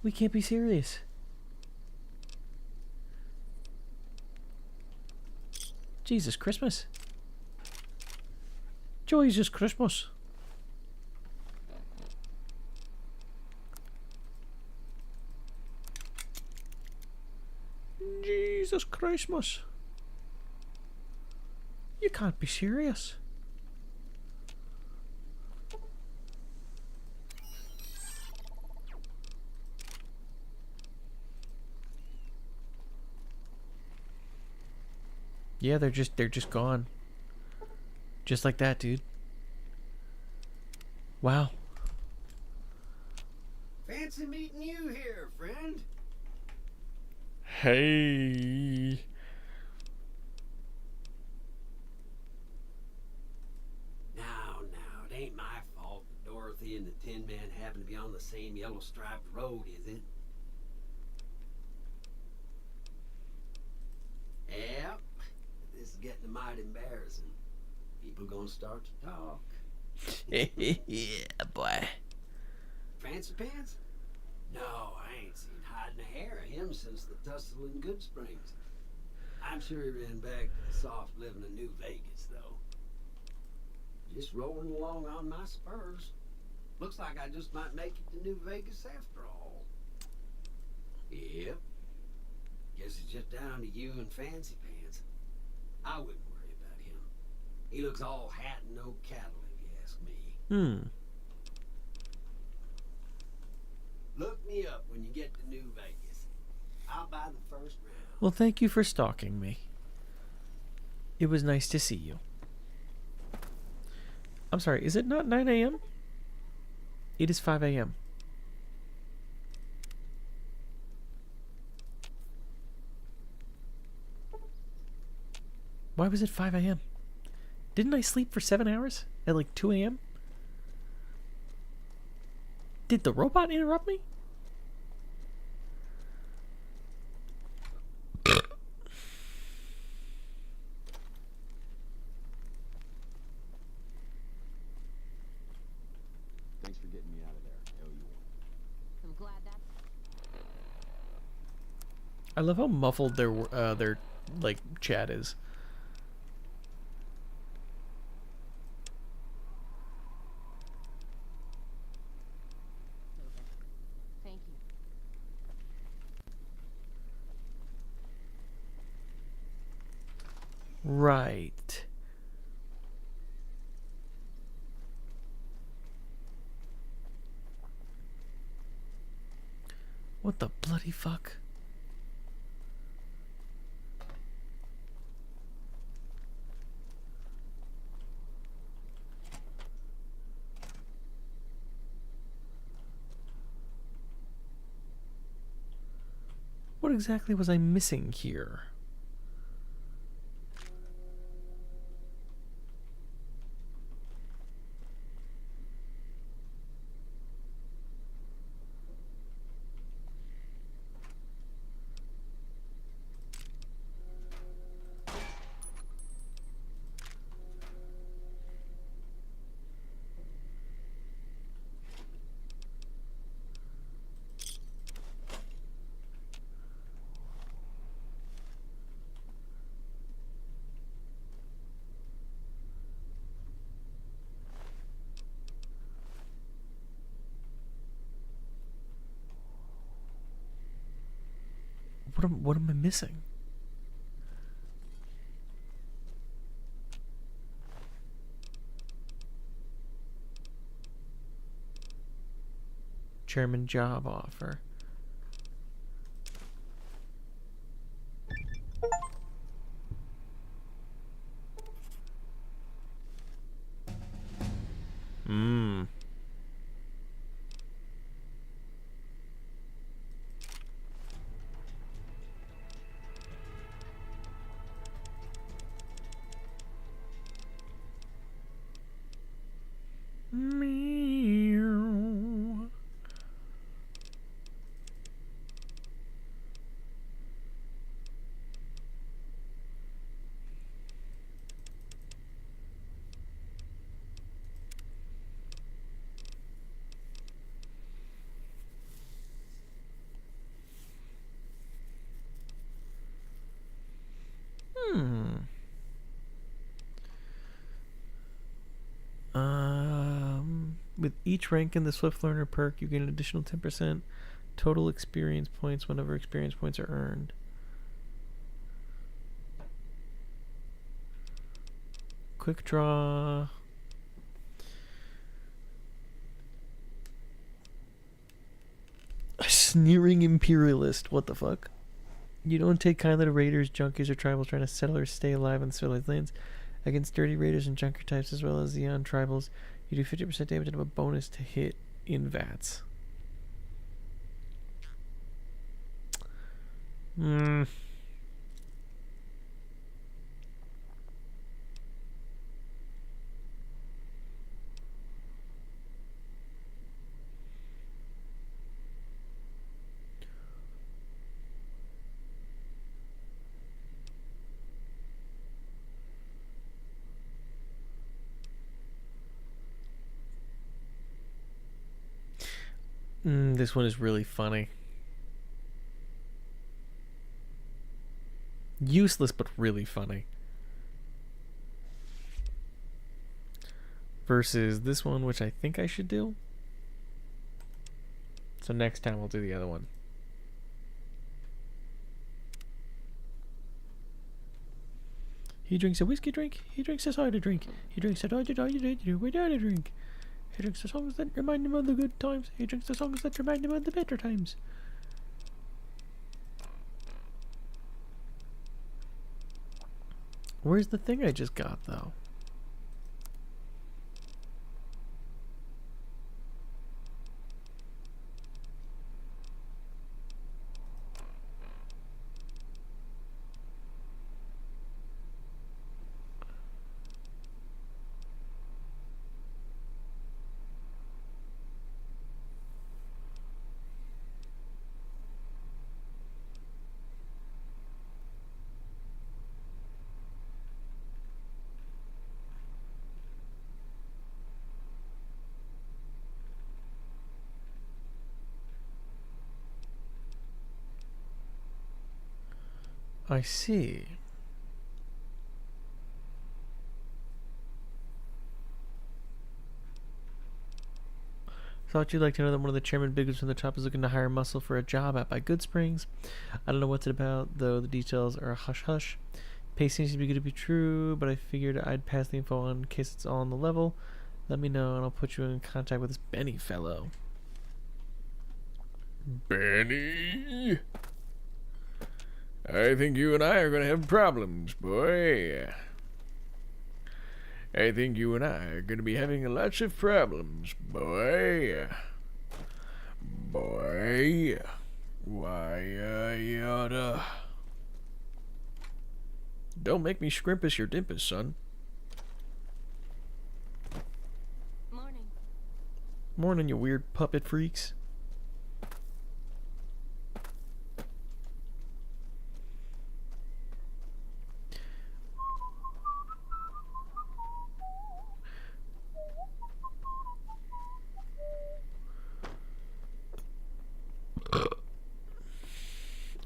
Speaker 2: We can't be serious. Jesus Christmas. Jesus Christmas. Jesus Christmas. You can't be serious. Yeah, they're just gone. Just like that, dude. Wow.
Speaker 3: Fancy meeting you here, friend.
Speaker 2: Hey.
Speaker 3: Now, it ain't my fault that Dorothy and the Tin Man happen to be on the same yellow striped road, is it? Yep. This is getting mighty embarrassing. People gonna start to talk.
Speaker 2: Yeah, boy.
Speaker 3: Fancy pants? No, I ain't seen hide and hair of him since the tussle in Good Springs. I'm sure he ran back to the soft living of New Vegas, though. Just rolling along on my spurs. Looks like I just might make it to New Vegas after all. Yep. Guess it's just down to you and Fancy Pants. I wouldn't worry about him. He looks all hat and no cattle, if you ask me. Look me up when you get to New Vegas. I'll buy the first round.
Speaker 2: Well, thank you for stalking me. It was nice to see you. I'm sorry, is it not 9 a.m.? It is 5 a.m. Why was it 5 a.m.? Didn't I sleep for 7 hours at like 2 a.m.? Did the robot interrupt me?
Speaker 7: Thanks for getting me out of there. I owe you one.
Speaker 6: I'm glad that's
Speaker 2: I love how muffled their like chat is.
Speaker 6: over. Thank you.
Speaker 2: Right. What the bloody fuck? What exactly was I missing here? What am I missing? Chairman job offer. Mmm. Meow. With each rank in the Swift Learner perk, you gain an additional 10% total experience points whenever experience points are earned. Quick draw. A sneering imperialist. What the fuck? You don't take kindly to raiders, junkies, or tribals trying to settle or stay alive in civilized lands. Against dirty raiders and junker types as well as the tribals, you do 50% damage and have a bonus to hit in VATS. This one is really funny. Useless, but really funny. Versus this one, which I think I should do. So next time we'll do the other one. He drinks a whiskey drink. He drinks a cider drink. He drinks a cider drink. He drinks the songs that remind him of the good times. He drinks the songs that remind him of the better times. Where's the thing I just got, though? I see. Thought you'd like to know that one of the chairman biggers from the top is looking to hire muscle for a job out by Good Springs. I don't know what's it about, though the details are hush hush. Pay seems to be good to be true, but I figured I'd pass the info on in case it's all on the level. Let me know and I'll put you in contact with this Benny fellow.
Speaker 1: Benny, I think you and I are gonna have problems, boy. I think you and I are gonna be having lots of problems, boy. Boy. Why, you oughta... Don't make me scrimpus your dimpus, son.
Speaker 6: Morning.
Speaker 2: Morning, you weird puppet freaks.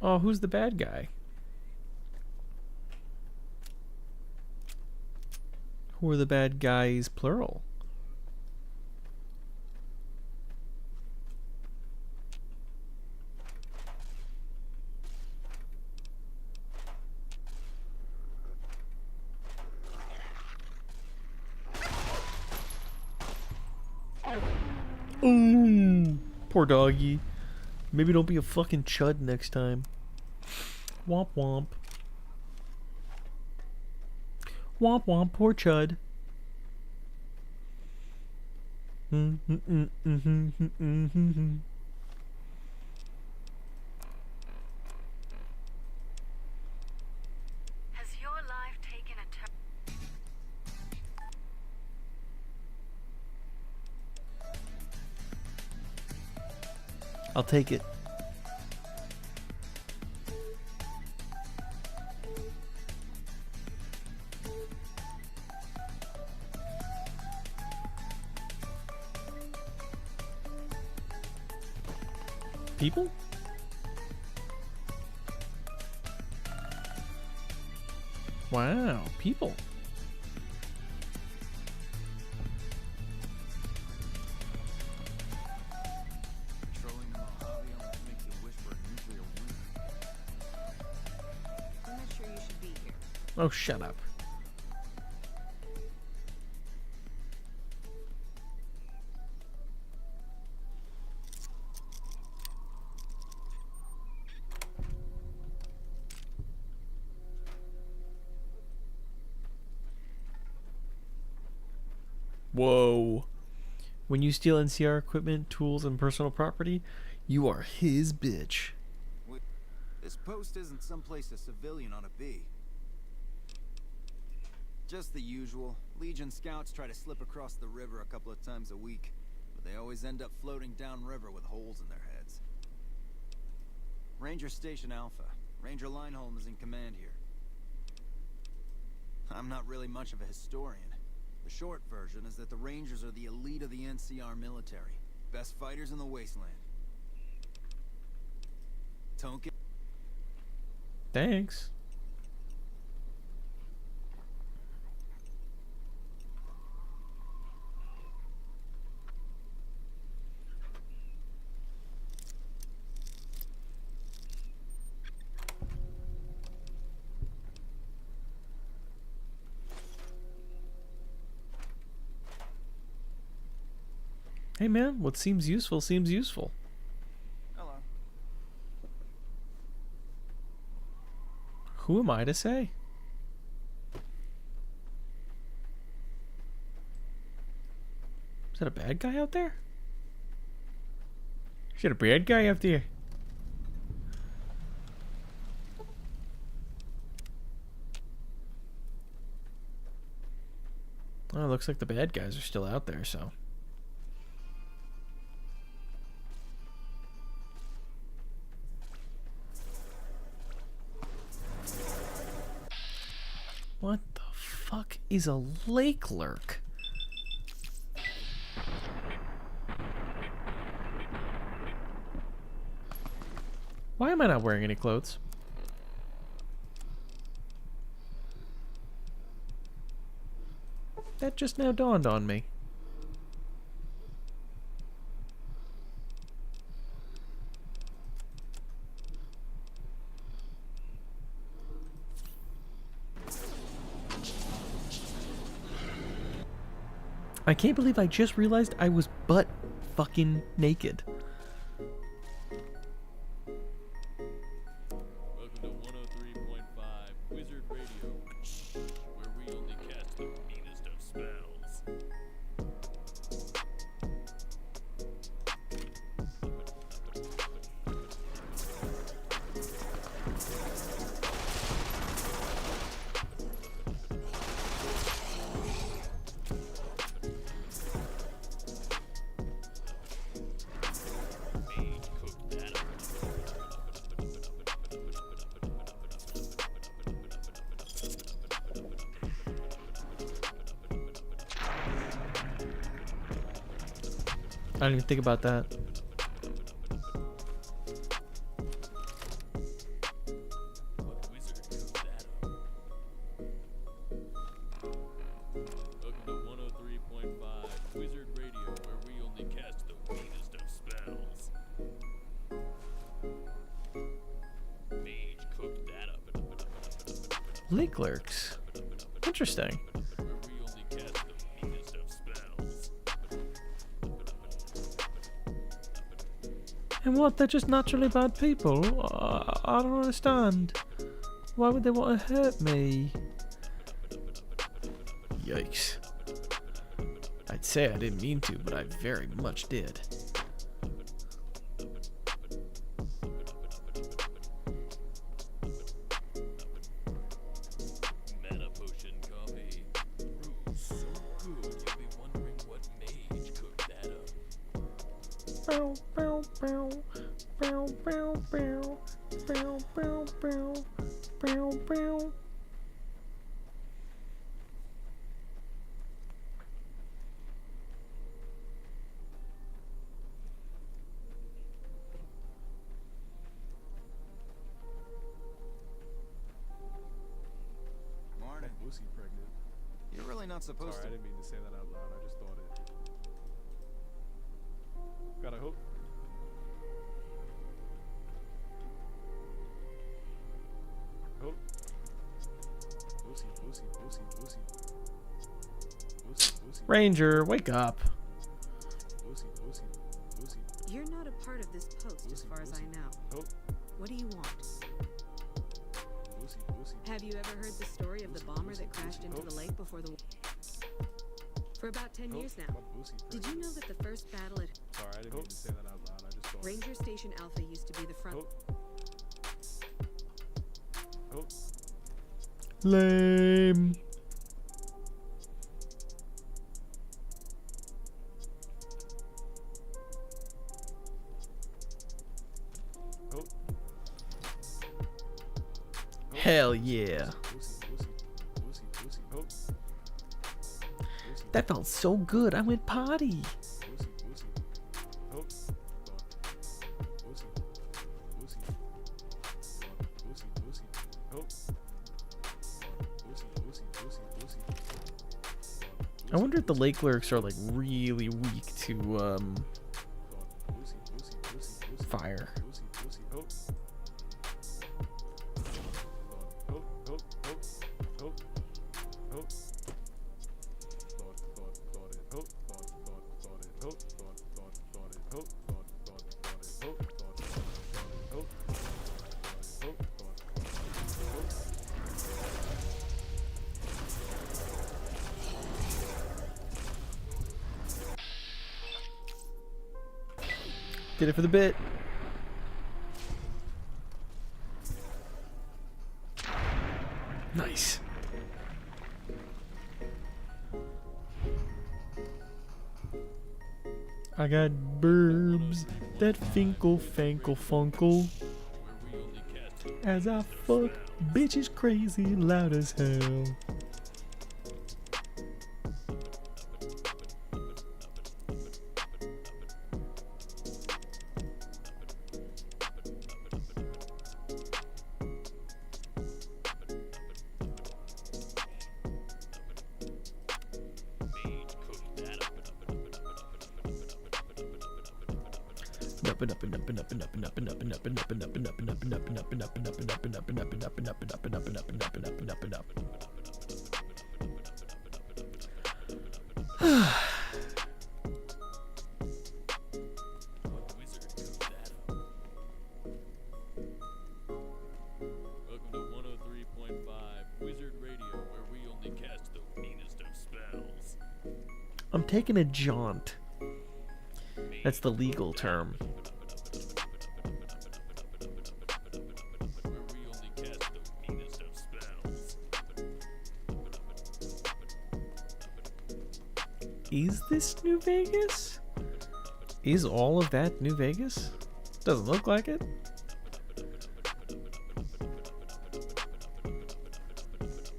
Speaker 2: Oh, who's the bad guy? Who are the bad guys, plural? Ooh, poor doggy. Maybe don't be a fucking chud next time. Womp womp. Womp womp, poor chud.
Speaker 8: Has your life taken a turn?
Speaker 2: I'll take it. People? Wow, people.
Speaker 9: Controlling the Mojave almost makes you wish for a nuclear winter.
Speaker 8: I'm not sure you should be here.
Speaker 2: Oh, shut up. Whoa. When you steal NCR equipment, tools, and personal property, you are his bitch.
Speaker 9: This post isn't someplace a civilian ought to be. Just the usual. Legion scouts try to slip across the river a couple of times a week, but they always end up floating downriver with holes in their heads. Ranger Station Alpha. Ranger Lineholm is in command here. I'm not really much of a historian. The short version is that the Rangers are the elite of the NCR military. Best fighters in the wasteland. Tonkin.
Speaker 2: Thanks. Hey man, what seems useful seems useful.
Speaker 9: Hello.
Speaker 2: Who am I to say? Is that a bad guy out there? Is that a bad guy out there? Oh, it looks like the bad guys are still out there, so. What the fuck is a lake lurk? Why am I not wearing any clothes? That just now dawned on me. I can't believe I just realized I was butt fucking naked. didn't even think about that.
Speaker 1: What wizard cooked that up? Welcome to 103.5 Wizard Radio, where we only cast the meanest of spells. Mage cooked that up.
Speaker 2: Lake Lurks. Interesting.
Speaker 1: Where we only cast the meanest of spells.
Speaker 2: And what? They're just naturally bad people? I don't understand. Why would they want to hurt me? Yikes. I'd say I didn't mean to, but I very much did.
Speaker 1: Mana potion coffee. Brew so good, you'll be wondering what mage cooked that up.
Speaker 2: Bow, bow, bow. Bow, bow, bow. Bow, bow, bow. Bow, bow.
Speaker 9: Morning.
Speaker 5: Lucy pregnant.
Speaker 9: You're really not supposed
Speaker 5: Sorry, I
Speaker 9: to.
Speaker 5: didn't mean to say that out loud. I just thought it. Gotta hope. Hope. Lucy, Lucy, Lucy, Lucy. Lucy, Lucy.
Speaker 2: Ranger, wake up.
Speaker 5: Lucy, Lucy, Lucy.
Speaker 8: You're not a part of this post, as far as I know.
Speaker 5: Hope.
Speaker 8: What do you want?
Speaker 5: Lucy, Lucy.
Speaker 8: Have you ever heard the story of the bomber that crashed into the lake before the war? For about 10 years now.
Speaker 5: Lucy
Speaker 8: Did you know that the first battle at
Speaker 5: Sorry, I didn't mean to say that out loud. I just thought.
Speaker 8: Ranger Station Alpha used to be the front?
Speaker 5: Hope. Hope.
Speaker 2: Lame.
Speaker 5: Hope.
Speaker 2: Hell yeah.
Speaker 5: Lucy, Lucy, Lucy, Lucy. Hope. Lucy,
Speaker 2: That felt so good. I went potty.
Speaker 5: Lucy, Lucy. Hope. Lucy, Lucy. Lucy, Lucy. Hope. Lucy, Lucy, Lucy, Lucy.
Speaker 2: I wonder if the Lake Lurks are like really weak to
Speaker 5: Lucy, Lucy, Lucy, Lucy.
Speaker 2: fire.
Speaker 5: Lucy, Lucy, hope. Hope, hope, hope, hope, hope. Thought it, hope, thought it, hope, thought it, hope, hope,
Speaker 2: Did it for the bit. Nice. I got burbs that finkle fankle funkle
Speaker 1: Where we only cast the
Speaker 2: as I fuck bitches crazy loud as hell.
Speaker 1: mage cooked that up. What wizard cooked that up? Welcome to 103.5 Wizard Radio, where we only cast the meanest of spells.
Speaker 2: I'm taking a jaunt. That's the legal term.
Speaker 1: Where we only cast the meanest of spells.
Speaker 2: Is this New Vegas? Is all of that New Vegas? Doesn't look like it.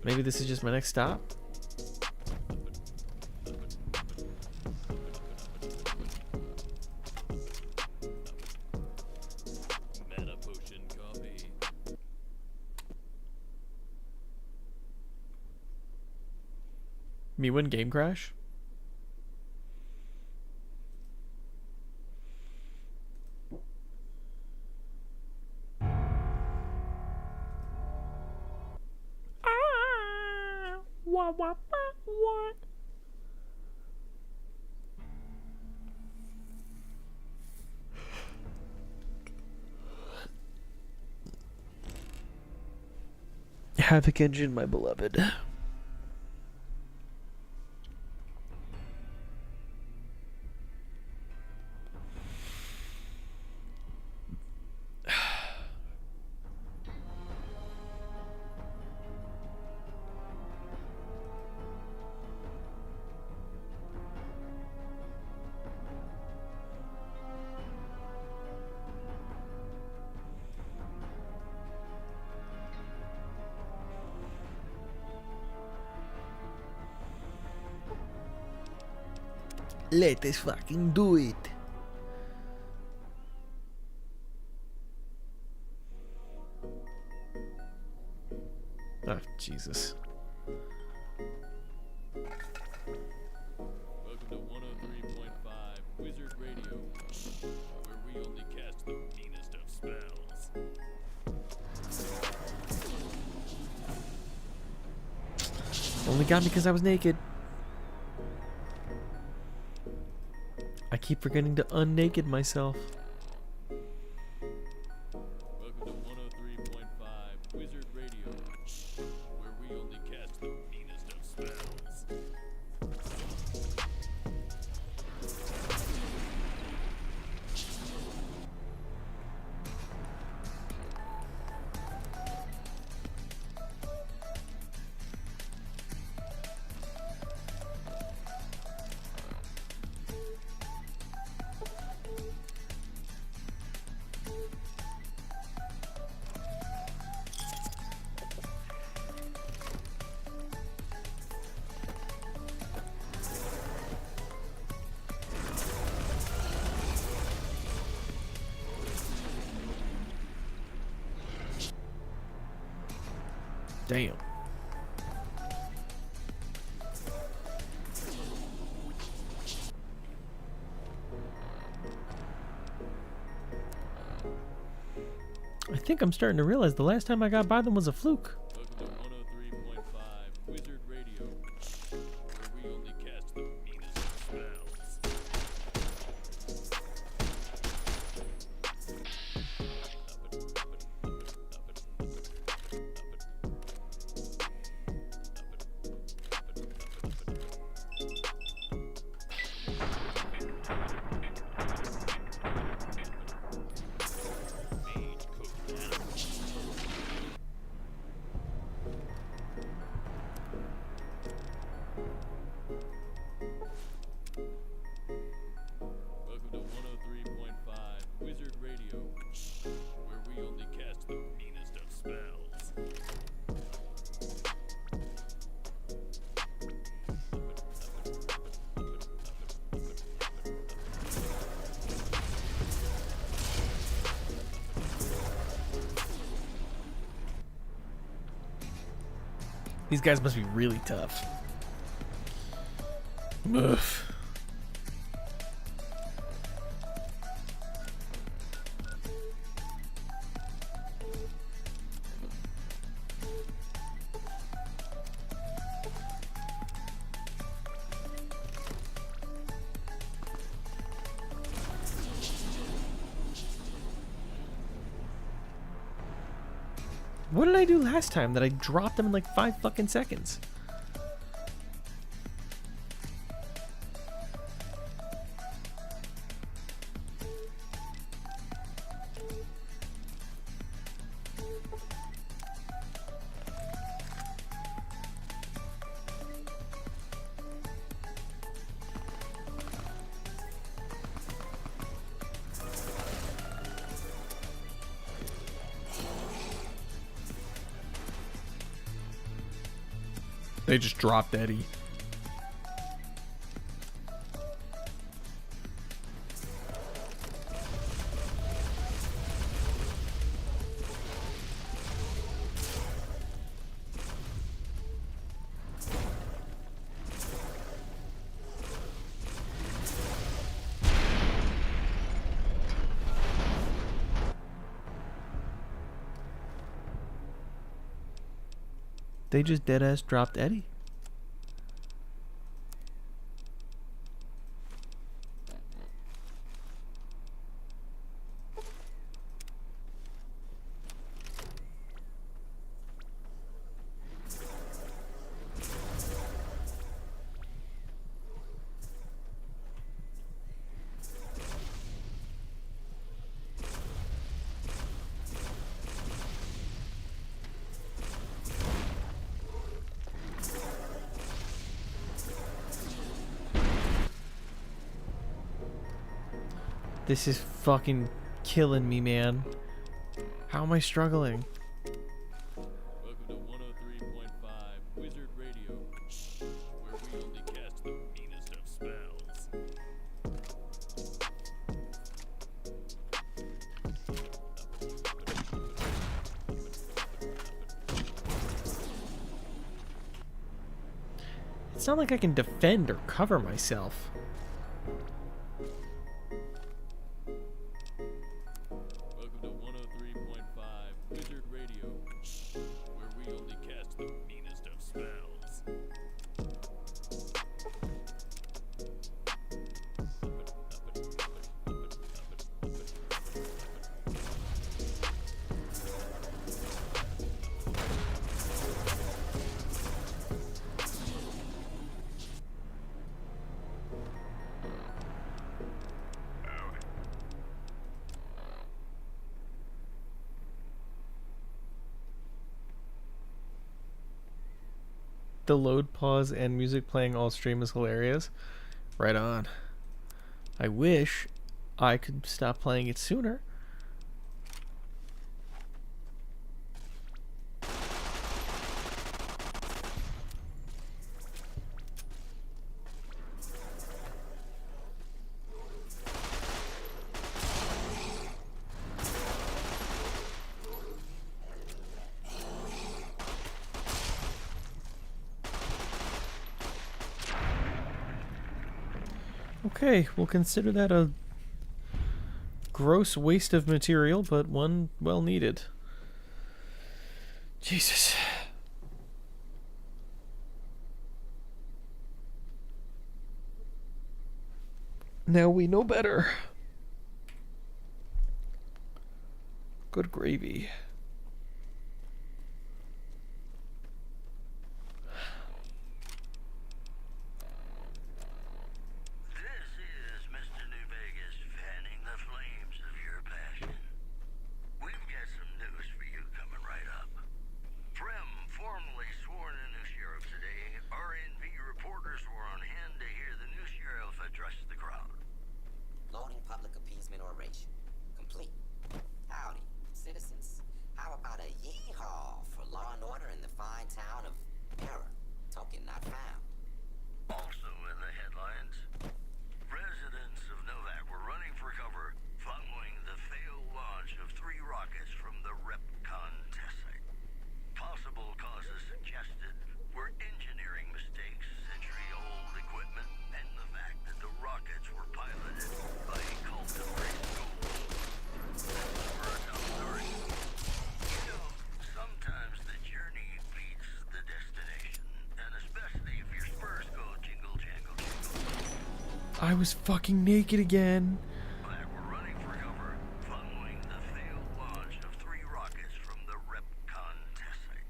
Speaker 2: Maybe this is just my next stop. Me when game crash? What? Havoc Engine, my beloved. Let us fucking do it. Oh, Jesus.
Speaker 1: Welcome to 103.5 Wizard Radio, where we only cast the meanest of spells.
Speaker 2: Only got me because I was naked. I keep forgetting to unnaked myself.
Speaker 1: Welcome to 103.5 Wizard Radio, where we only cast the meanest of spells.
Speaker 2: Damn. I think I'm starting to realize the last time I got by them was a fluke.
Speaker 1: Welcome to 103.5 Wizard Radio, where we only cast the meanest of spells. Welcome to 103.5 Wizard Radio, where we only cast the meanest of spells.
Speaker 2: These guys must be really tough. Ugh. What did I do last time that I dropped them in like 5 fucking seconds? They just dropped Eddie. They just deadass dropped Eddie. This is fucking killing me, man. How am I struggling?
Speaker 1: Welcome to 103.5 Wizard Radio, where we only cast the meanest of spells.
Speaker 2: It's not like I can defend or cover myself.
Speaker 1: Welcome to 103.5 Wizard Radio, where we only cast the meanest of spells.
Speaker 2: The load, pause, and music playing all stream is hilarious. Right on. I wish I could stop playing it sooner. Okay, we'll consider that a gross waste of material, but one well needed. Jesus. Now we know better. Good gravy.
Speaker 3: This is Mr. New Vegas fanning the flames of your passion. We've got some news for you coming right up. Frem formally sworn a new sheriff today. RNV reporters were on hand to hear the new sheriff address the crowd.
Speaker 10: Loading public appeasement oration. Complete. Howdy, citizens. How about a yee-haw for law and order in the fine town of Error? Token not found.
Speaker 3: Also in the headlines, residents of Novak were running for cover following the failed launch of 3 rockets from the Repcon test site. Possible causes suggested were engineering mistakes, century-old equipment, and the fact that the rockets were piloted by a cult of great gold. Those were our top stories. You know, sometimes the journey beats the destination, and especially if your spurs go jingle, jangle, jingle.
Speaker 2: I was fucking naked again.
Speaker 3: Black were running for cover following the failed launch of 3 rockets from the Repcon test site.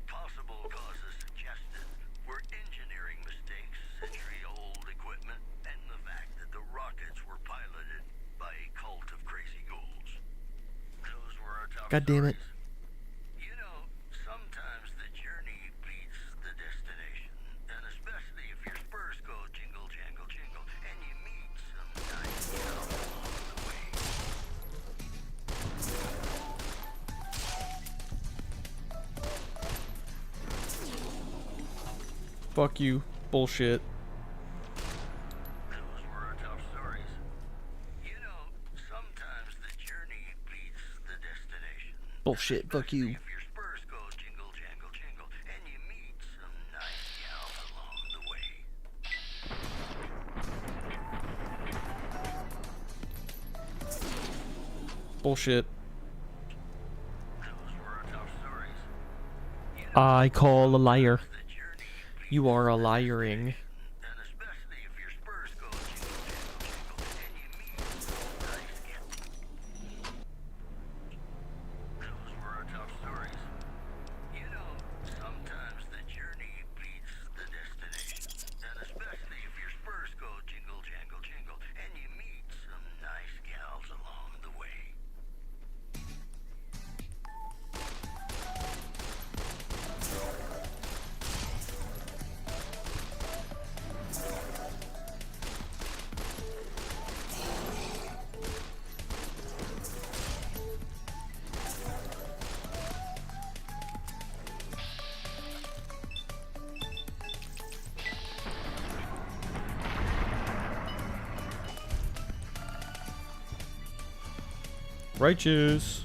Speaker 3: Possible causes suggested were engineering mistakes, century-old equipment, and the fact that the rockets were piloted by a cult of crazy ghouls. Those were our top
Speaker 2: God damn it.
Speaker 3: stories. You know, sometimes the journey beats the destination, and especially if your spurs go jingle, jangle, jingle, and you meet some nice gals along the way.
Speaker 2: Fuck you. Bullshit.
Speaker 3: Those were our top stories. You know, sometimes the journey beats the destination.
Speaker 2: Bullshit. Fuck you.
Speaker 3: If your spurs go jingle, jangle, jingle, and you meet some nice gals along the way.
Speaker 2: Bullshit.
Speaker 3: Those were our top stories. You know,
Speaker 2: I call a liar. You are a liaring.
Speaker 3: And especially if your spurs go jingle, jingle, jingle, and you meet nice gals. Those were our top stories. You know, sometimes the journey beats the destination. And especially if your spurs go jingle, jangle, jingle, and you meet some nice gals along the way.
Speaker 2: Righteous.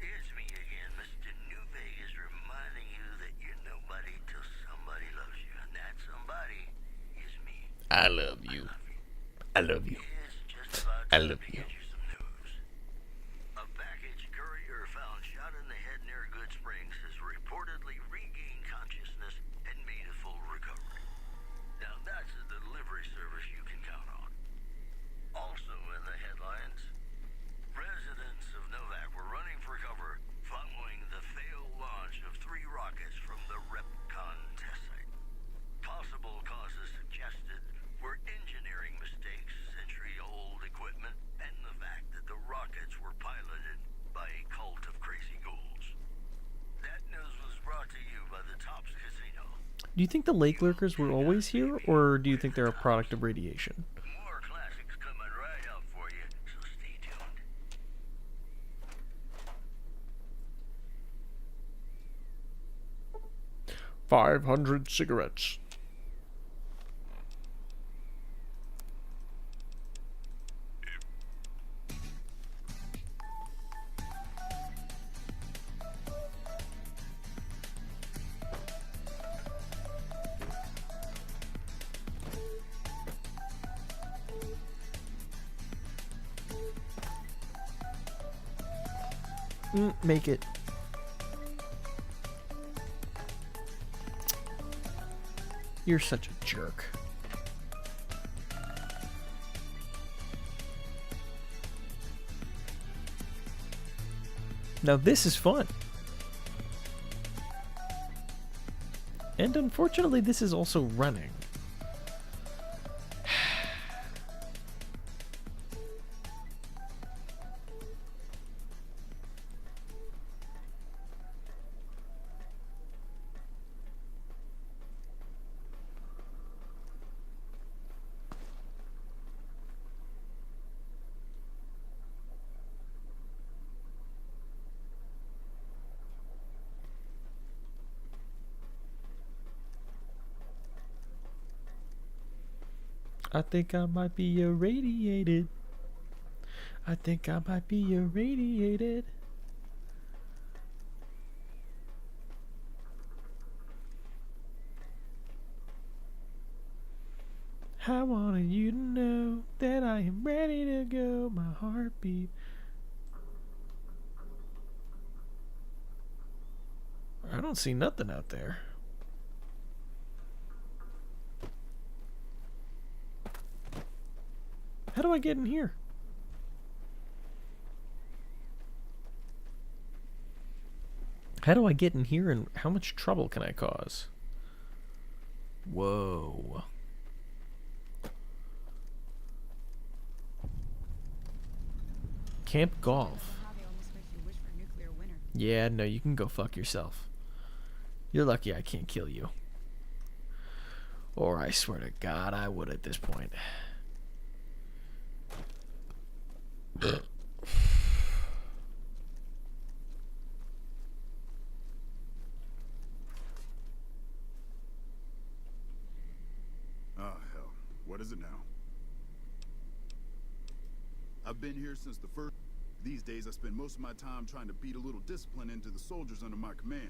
Speaker 3: It's me again, Mr. New Vegas, reminding you that you're nobody till somebody loves you, and that somebody is me.
Speaker 2: I love you. I love you.
Speaker 3: It's just about
Speaker 2: I
Speaker 3: time
Speaker 2: love
Speaker 3: to
Speaker 2: you.
Speaker 3: get you some news. A package courier found shot in the head near Good Springs has reportedly regained consciousness and made a full recovery. Now that's a delivery service you can count on. Also in the headlines, residents of Novak were running for cover following the failed launch of 3 rockets from the Repcon test site. Possible causes suggested were engineering mistakes, century-old equipment, and the fact that the rockets were piloted by a cult of crazy ghouls. That news was brought to you by the Tops Casino.
Speaker 2: Do you think the lake lurkers were always here, or do you think they're a product of radiation?
Speaker 3: More classics coming right up for you, so stay tuned.
Speaker 2: 500 cigarettes. Make it. You're such a jerk. Now this is fun. And unfortunately, this is also running. I think I might be irradiated. I think I might be irradiated. I wanted you to know that I am ready to go. My heartbeat. I don't see nothing out there. How do I get in here? How do I get in here, and how much trouble can I cause? Whoa. Camp Golf. Yeah, no, you can go fuck yourself. You're lucky I can't kill you. Or I swear to God, I would at this point.
Speaker 7: Oh, hell. What is it now? been here since the first. These days, I spend most of my time trying to beat a little discipline into the soldiers under my command.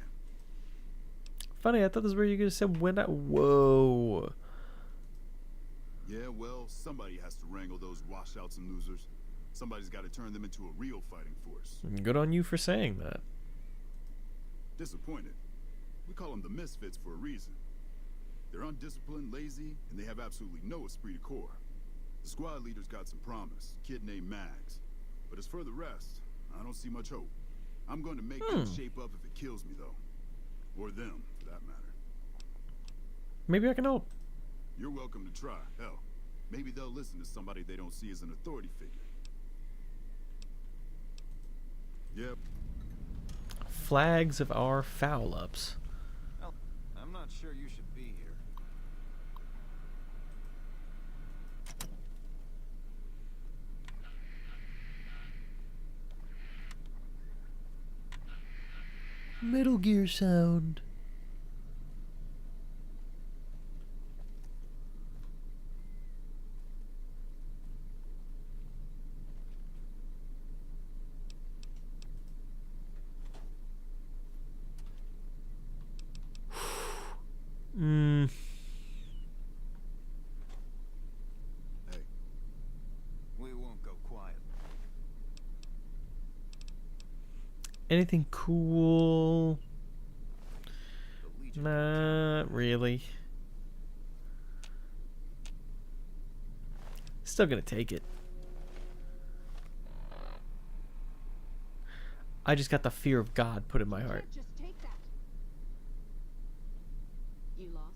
Speaker 2: Funny, I thought this was where you guys said when I. Whoa.
Speaker 7: Yeah, well, somebody has to wrangle those washouts and losers. Somebody's got to turn them into a real fighting force.
Speaker 2: Good on you for saying that.
Speaker 7: Disappointed. We call them the misfits for a reason. They're undisciplined, lazy, and they have absolutely no esprit de corps. The squad leader's got some promise, kid named Mags. But as for the rest, I don't see much hope. I'm going to make them shape up if it kills me, though. Or them, for that matter.
Speaker 2: Maybe I can help.
Speaker 7: You're welcome to try. Hell, maybe they'll listen to somebody they don't see as an authority figure. Yep.
Speaker 2: Flags of our foul-ups.
Speaker 9: Well, I'm not sure you should be here.
Speaker 2: Metal Gear sound.
Speaker 7: Hey,
Speaker 9: We won't go quiet.
Speaker 2: Anything cool?
Speaker 9: The Legion
Speaker 2: Not really. Still gonna take it. I just got the fear of God put in my heart.
Speaker 8: Just take that. You lost.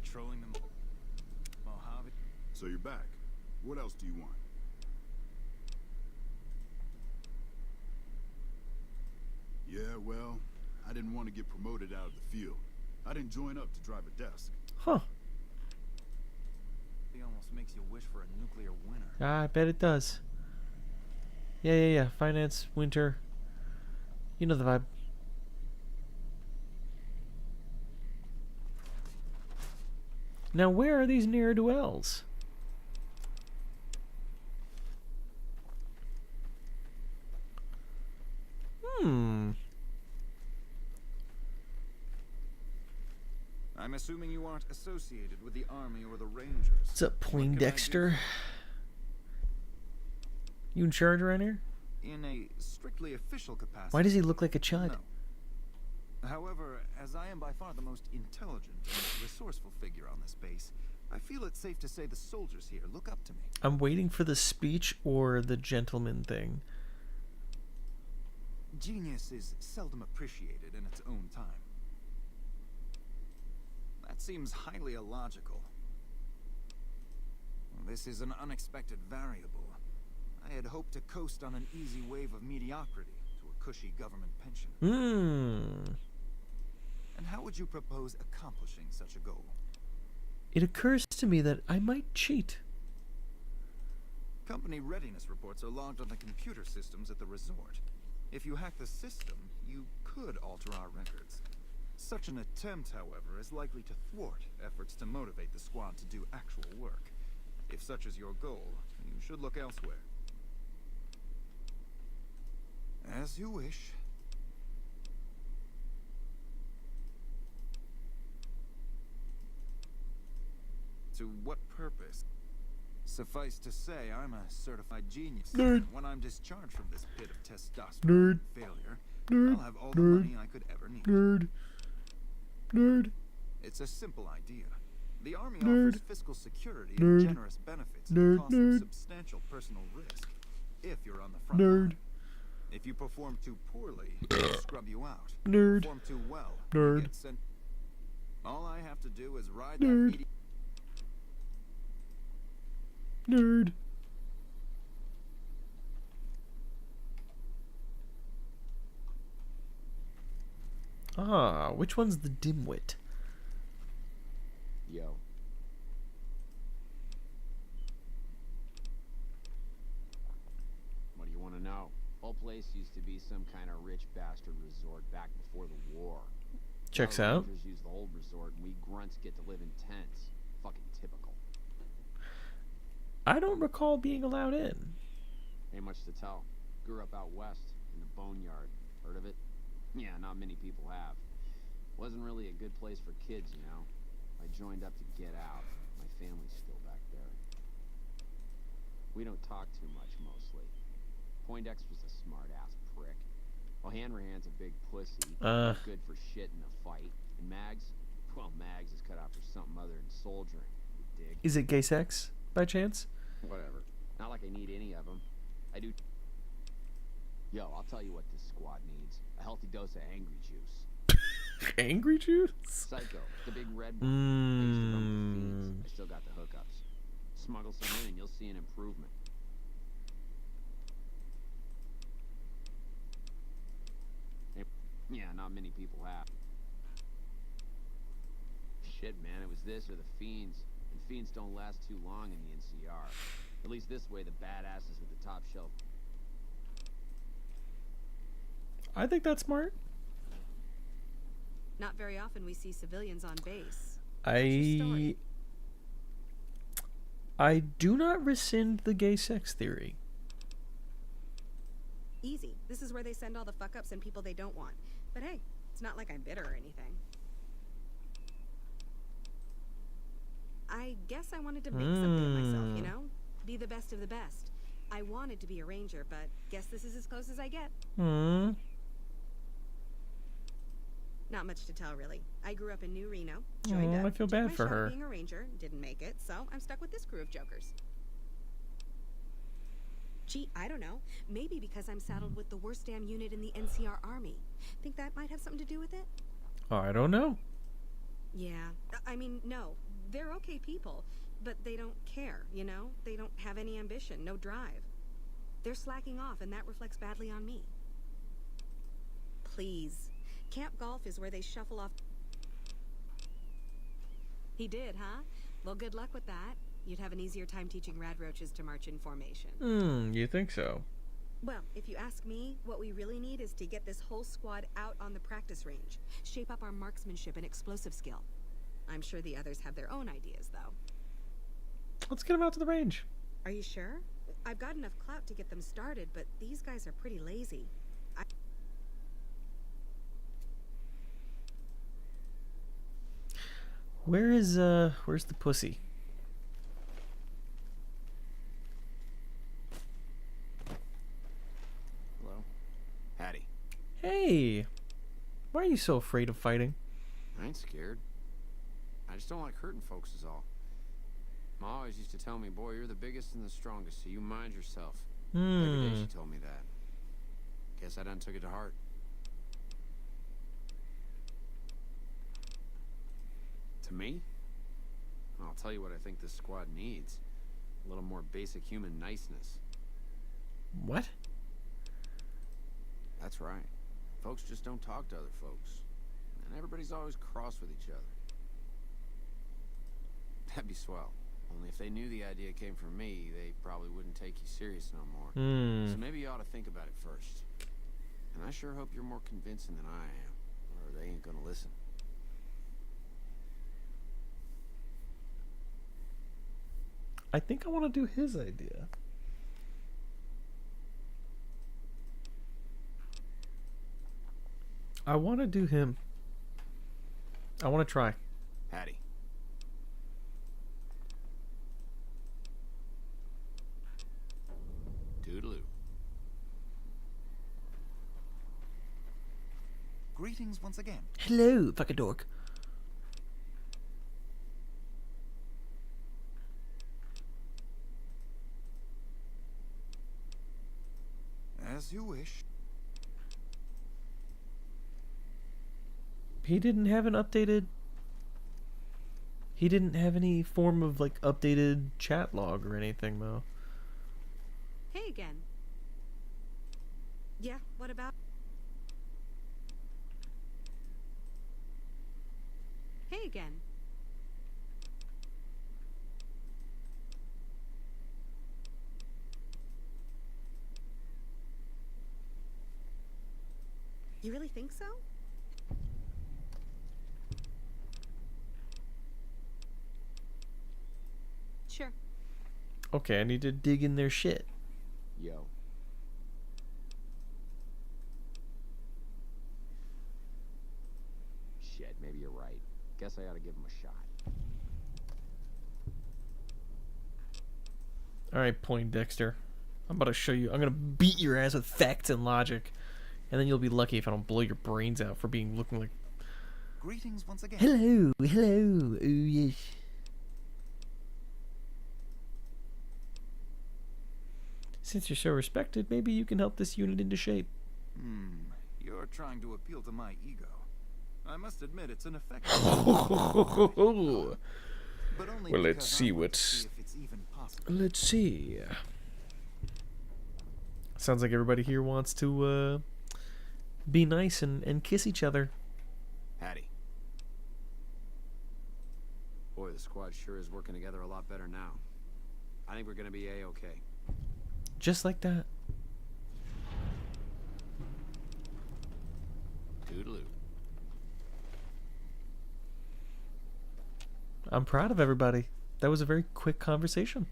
Speaker 9: patrolling the Mojave.
Speaker 7: so you're back. What else do you want? Yeah, well, I didn't want to get promoted out of the field. I didn't join up to drive a desk.
Speaker 2: Huh.
Speaker 9: It almost makes you wish for a nuclear winter.
Speaker 2: I bet it does. Yeah. Finance, winter. You know the vibe. Now, where are these ne'er-do-wells?
Speaker 9: I'm assuming you aren't associated with the Army or the Rangers.
Speaker 2: What's up,
Speaker 9: What can I do
Speaker 2: Poindexter? You in charge around here?
Speaker 9: in a strictly official capacity?
Speaker 2: Why does he look like a chud?
Speaker 9: No. However, as I am by far the most intelligent and resourceful figure on this base, I feel it's safe to say the soldiers here look up to me.
Speaker 2: I'm waiting for the speech or the gentleman thing.
Speaker 9: Genius is seldom appreciated in its own time. That seems highly illogical. This is an unexpected variable. I had hoped to coast on an easy wave of mediocrity to a cushy government pension. And how would you propose accomplishing such a goal?
Speaker 2: It occurs to me that I might cheat.
Speaker 9: Company readiness reports are logged on the computer systems at the resort. If you hack the system, you could alter our records. Such an attempt, however, is likely to thwart efforts to motivate the squad to do actual work. If such is your goal, you should look elsewhere. As you wish. To what purpose? Suffice to say, I'm a certified genius.
Speaker 2: Nerd.
Speaker 9: When I'm discharged from this pit of testosterone
Speaker 2: Nerd.
Speaker 9: and failure,
Speaker 2: Nerd.
Speaker 9: I'll have all the
Speaker 2: Nerd.
Speaker 9: money I could ever need.
Speaker 2: Nerd.
Speaker 9: It's a simple idea. The Army
Speaker 2: Nerd.
Speaker 9: offers fiscal security
Speaker 2: Nerd.
Speaker 9: and generous benefits at
Speaker 2: Nerd.
Speaker 9: the cost
Speaker 2: Nerd.
Speaker 9: of substantial personal risk. If you're on the front
Speaker 2: Nerd.
Speaker 9: line. If you perform too poorly, they'll scrub you out.
Speaker 2: Nerd.
Speaker 9: Perform too well,
Speaker 2: Nerd.
Speaker 9: you get sent. All I have to do is ride
Speaker 2: Nerd.
Speaker 9: that meaty.
Speaker 2: Nerd. Ah, which one's the dimwit?
Speaker 11: Yo. What do you want to know? Whole place used to be some kind of rich bastard resort back before the war.
Speaker 2: Checks
Speaker 11: Our
Speaker 2: out.
Speaker 11: Rangers use the old resort, and we grunts get to live in tents. Fucking typical.
Speaker 2: I don't recall being allowed in.
Speaker 11: Ain't much to tell. Grew up out west, in the boneyard. Heard of it? Yeah, not many people have. Wasn't really a good place for kids, you know. I joined up to get out. My family's still back there. We don't talk too much, mostly. Poindexter's a smart-ass prick. Well, Hanrahan's a big pussy. Not good for shit in a fight. And Mags? Well, Mags is cut out for something other than soldiering. You dig?
Speaker 2: Is it gay sex, by chance?
Speaker 11: Whatever. Not like I need any of them. I do... Yo, I'll tell you what this squad needs. A healthy dose of angry juice.
Speaker 2: Angry juice?
Speaker 11: Psycho. The big red one. I used to run with the Fiends. I still got the hookups. Smuggle some in and you'll see an improvement. Yeah, not many people have. Shit, man, it was this or the Fiends. And Fiends don't last too long in the NCR. At least this way, the badasses with the top shelf.
Speaker 2: I think that's smart.
Speaker 8: Not very often we see civilians on base.
Speaker 2: I do not rescind the gay sex theory.
Speaker 8: Easy. This is where they send all the fuck-ups and people they don't want. But hey, it's not like I'm bitter or anything. I guess I wanted to make something of myself, you know? Be the best of the best. I wanted to be a ranger, but guess this is as close as I get. Not much to tell, really. I grew up in New Reno, joined up,
Speaker 2: I feel
Speaker 8: took
Speaker 2: bad
Speaker 8: my
Speaker 2: for
Speaker 8: shot at
Speaker 2: her.
Speaker 8: being a ranger, didn't make it, so I'm stuck with this crew of jokers. Gee, I don't know. Maybe because I'm saddled with the worst damn unit in the NCR Army. Think that might have something to do with it?
Speaker 2: I don't know.
Speaker 8: Yeah. I mean, no. They're okay people, but they don't care, you know? They don't have any ambition, no drive. They're slacking off, and that reflects badly on me. Please. Camp Golf is where they shuffle off. He did, huh? Well, good luck with that. You'd have an easier time teaching rad roaches to march in formation.
Speaker 2: You think so?
Speaker 8: Well, if you ask me, what we really need is to get this whole squad out on the practice range. Shape up our marksmanship and explosive skill. I'm sure the others have their own ideas, though.
Speaker 2: Let's get them out to the range.
Speaker 8: Are you sure? I've got enough clout to get them started, but these guys are pretty lazy.
Speaker 2: Where's the pussy?
Speaker 9: Hello? Hattie.
Speaker 2: Hey! Why are you so afraid of fighting?
Speaker 11: I ain't scared. I just don't like hurting folks is all. Ma always used to tell me, boy, you're the biggest and the strongest, so you mind yourself. Every day she told me that. Guess I done took it to heart. To me? I'll tell you what I think this squad needs. A little more basic human niceness.
Speaker 2: What?
Speaker 11: That's right. Folks just don't talk to other folks. And everybody's always cross with each other. That'd be swell. Only if they knew the idea came from me, they probably wouldn't take you serious no more. So maybe you ought to think about it first. And I sure hope you're more convincing than I am, or they ain't gonna listen.
Speaker 2: I think I want to do his idea. I want to do him. I want to try.
Speaker 11: Hattie. Toodaloo.
Speaker 9: Greetings once again.
Speaker 2: Hello, fucking dork.
Speaker 9: As you wish.
Speaker 2: He didn't have an updated... He didn't have any form of, like, updated chat log or anything, though.
Speaker 8: Hey again. Yeah, what about? Hey again. You really think so? Sure.
Speaker 2: Okay, I need to dig in their shit.
Speaker 11: Yo. Shit, maybe you're right. Guess I ought to give him a shot.
Speaker 2: Alright, Poindexter. I'm about to show you. I'm going to beat your ass with facts and logic. And then you'll be lucky if I don't blow your brains out for looking like...
Speaker 9: Greetings once again.
Speaker 2: Hello, hello. Oh, yes. Since you're so respected, maybe you can help this unit into shape.
Speaker 9: You're trying to appeal to my ego. I must admit it's an effective. But only
Speaker 2: Well, let's
Speaker 9: because
Speaker 2: see
Speaker 9: I want to
Speaker 2: what's...
Speaker 9: see if it's even possible.
Speaker 2: Let's see. Sounds like everybody here wants to be nice and kiss each other.
Speaker 11: Hattie. Boy, the squad sure is working together a lot better now. I think we're gonna be A-okay.
Speaker 2: Just like that.
Speaker 11: Toodaloo.
Speaker 2: I'm proud of everybody. That was a very quick conversation.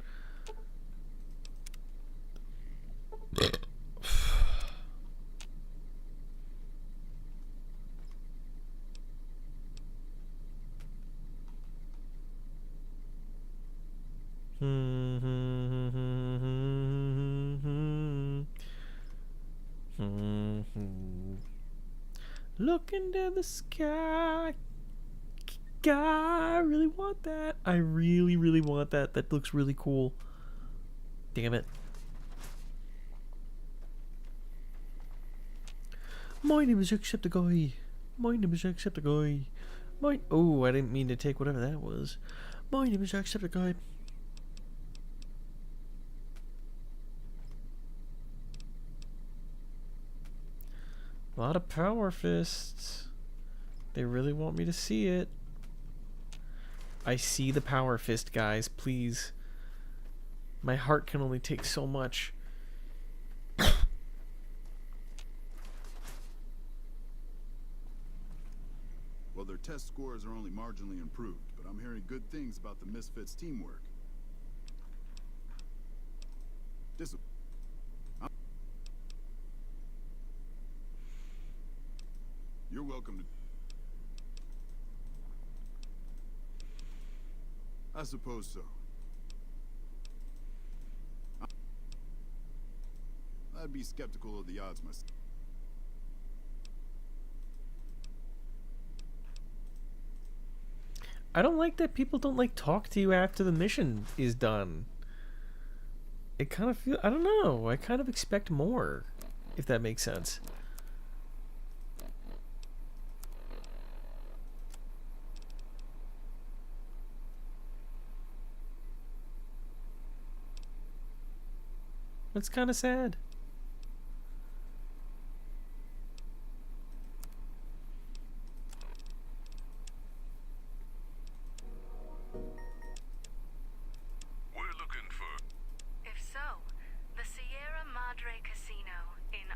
Speaker 2: Look into the sky. I really want that. I really, really want that. That looks really cool. Damn it. My name is Jacksepticeye. My name is Jacksepticeye. Oh, I didn't mean to take whatever that was. My name is Jacksepticeye. A lot of power fists. They really want me to see it. I see the power fist, guys. Please. My heart can only take so much.
Speaker 7: Well, their test scores are only marginally improved, but I'm hearing good things about the Misfits' teamwork. You're welcome to... I suppose so. I'd be skeptical of the odds myself.
Speaker 2: I don't like that people don't like talk to you after the mission is done. It kind of feel, I don't know. I kind of expect more, if that makes sense. It's kind of sad.
Speaker 12: We're looking for...
Speaker 6: If so, the Sierra Madre Casino in...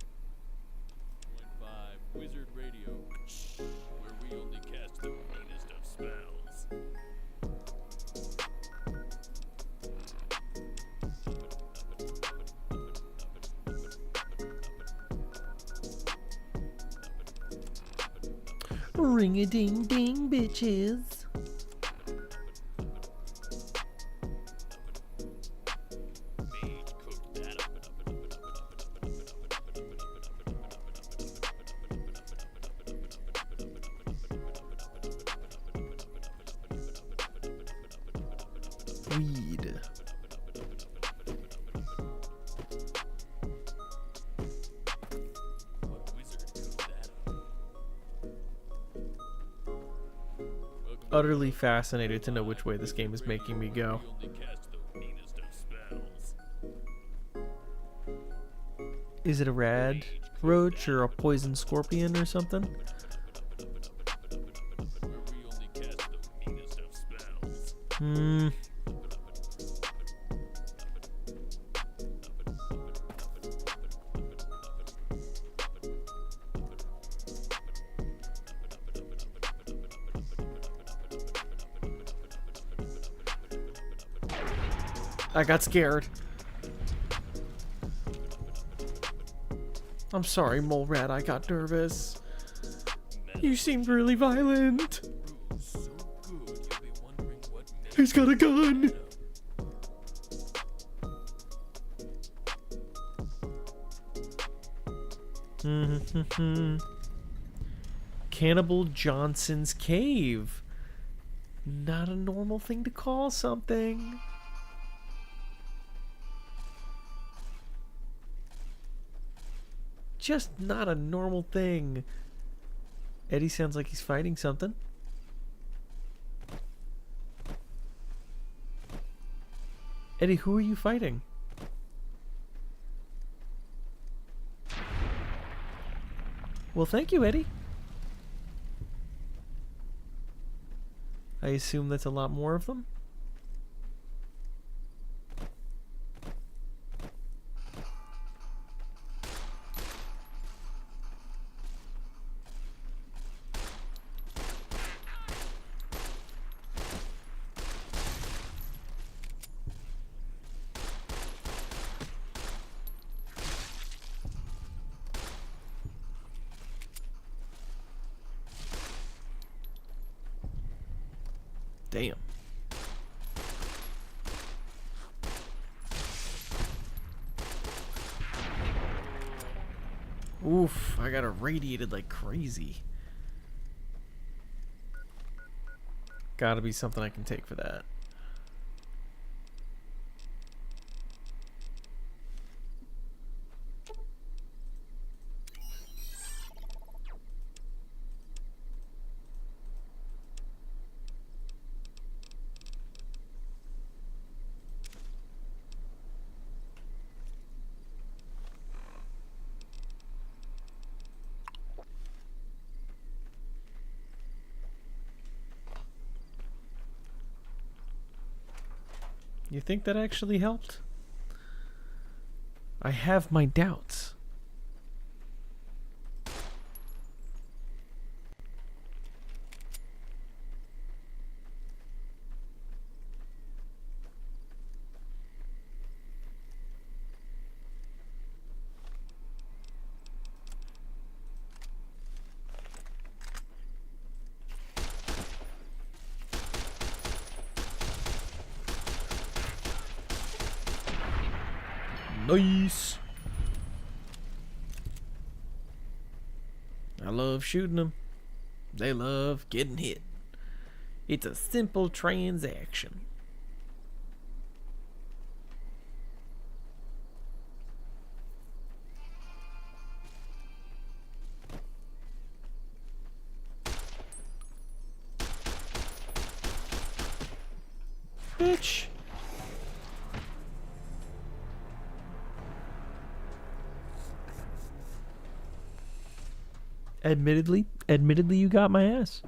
Speaker 1: 1.5 Wizard Radio, where we only cast the meanest of spells.
Speaker 2: Ring-a-ding-ding, bitches.
Speaker 1: Mage cooked that
Speaker 2: Weed. Utterly fascinated to know which way this game is making me go. Is it a rad roach or a poison scorpion or something? I got scared. I'm sorry, Mole Rat. I got nervous. You seemed really violent. He's got a gun. Cannibal Johnson's Cave. Not a normal thing to call something. Just not a normal thing. Eddie sounds like he's fighting something. Eddie, who are you fighting? Well, thank you, Eddie. I assume that's a lot more of them. Damn. Oof, I got irradiated like crazy. Gotta be something I can take for that. You think that actually helped? I have my doubts. Nice. I love shooting them. They love getting hit. It's a simple transaction. Bitch. Admittedly, you got my ass.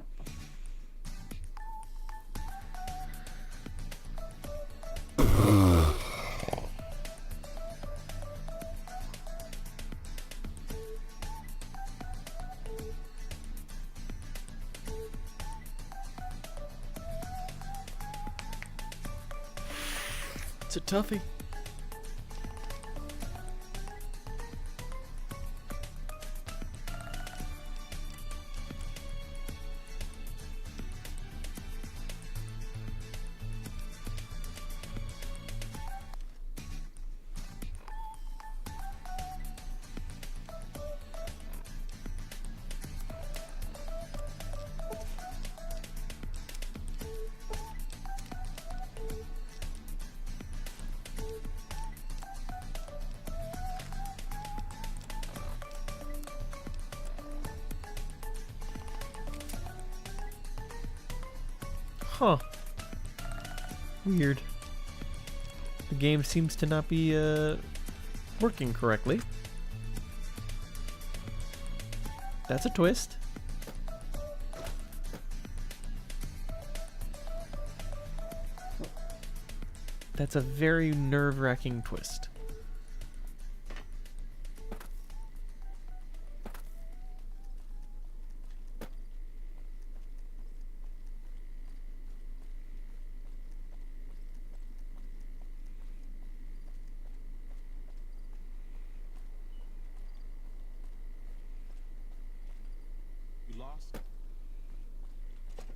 Speaker 2: It's a toughie. Huh. Weird. The game seems to not be working correctly. That's a twist. That's a very nerve-wracking twist.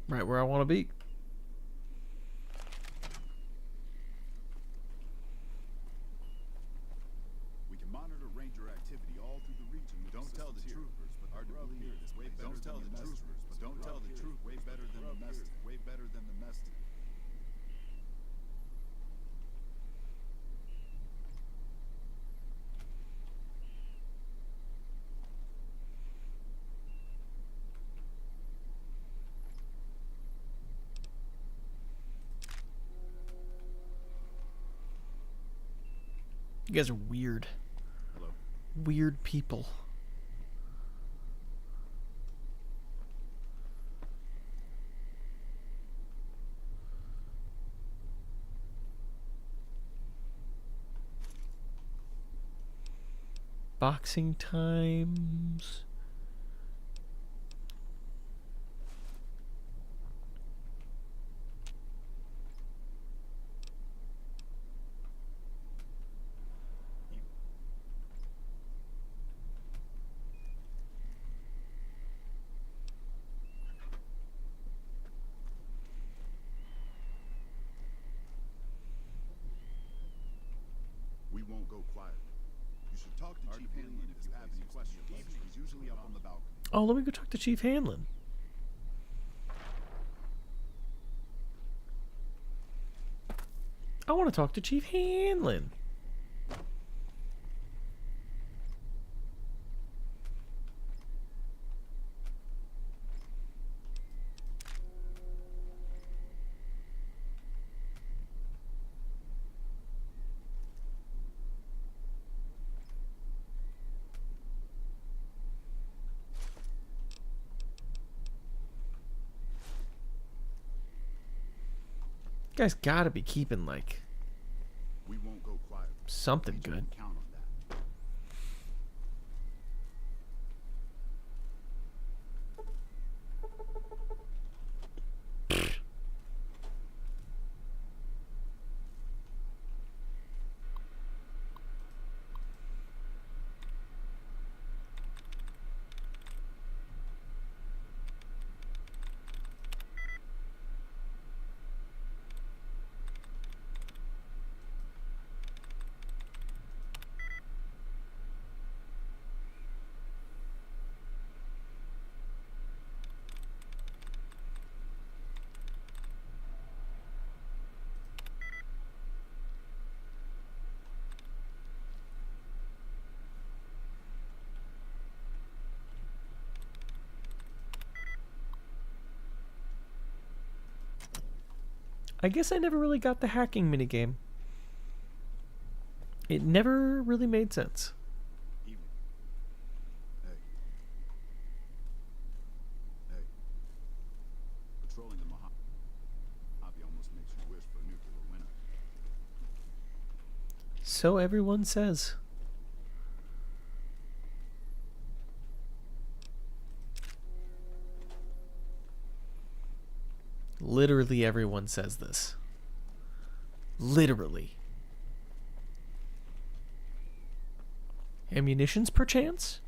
Speaker 2: Right where I want to be.
Speaker 7: We can monitor Ranger activity all through the region. Don't tell the troopers, but hard to believe it's way better than the troopers. But don't tell the truth. Way better than the mess. Way better than the mess.
Speaker 2: You guys are weird.
Speaker 7: Hello.
Speaker 2: Weird people. Boxing times.
Speaker 7: We won't go quiet. You should talk to Chief Hanlon if you have any questions. He's usually up on the balcony.
Speaker 2: Oh, let me go talk to Chief Hanlon. I want to talk to Chief Hanlon. You guys gotta be keeping like
Speaker 7: We won't go quiet.
Speaker 2: something good.
Speaker 7: Count on that.
Speaker 2: I guess I never really got the hacking minigame. It never really made sense.
Speaker 7: Evening. Hey. Hey. Patrolling the Mojave almost makes you wish for a nuclear winter.
Speaker 2: So everyone says. Literally everyone says this. Literally. Ammunitions, perchance?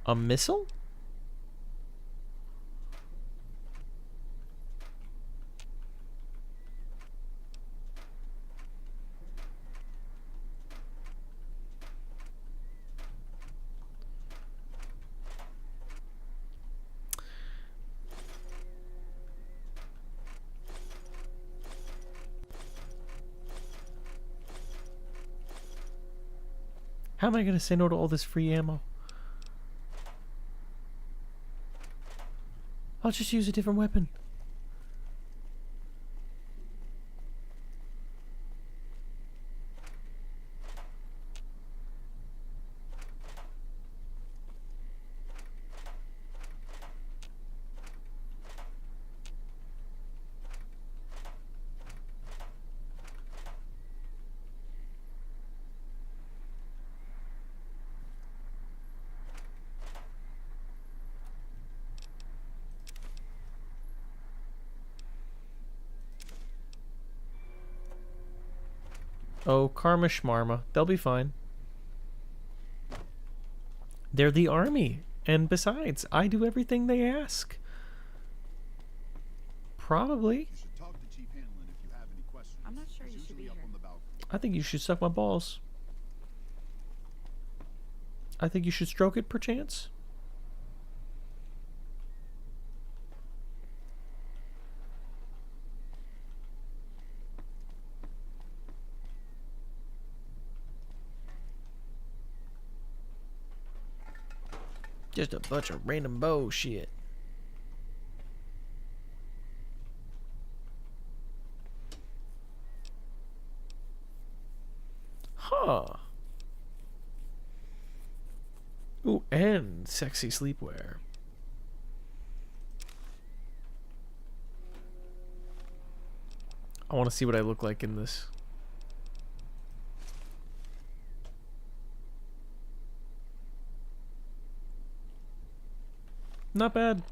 Speaker 2: A missile? How am I going to say no to all this free ammo? I'll just use a different weapon. Oh, karma schmarma. They'll be fine. They're the army. And besides, I do everything they ask. Probably.
Speaker 7: You should talk to Chief Hanlon if you have any questions.
Speaker 8: I'm not sure you should be
Speaker 7: Usually up
Speaker 8: here.
Speaker 7: on the balcony.
Speaker 2: I think you should suck my balls. I think you should stroke it, perchance. Just a bunch of random bullshit. Huh. Ooh, and sexy sleepwear. I want to see what I look like in this. Not bad.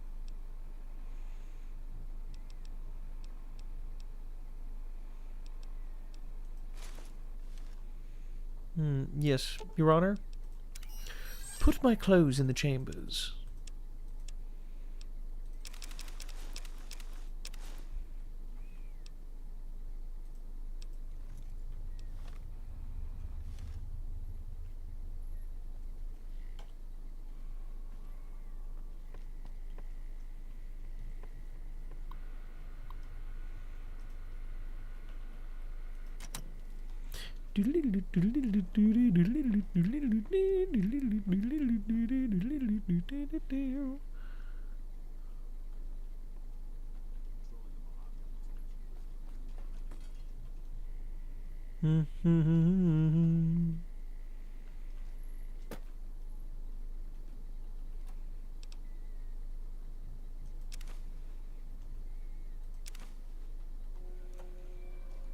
Speaker 2: Yes, Your Honor. Put my clothes in the chambers.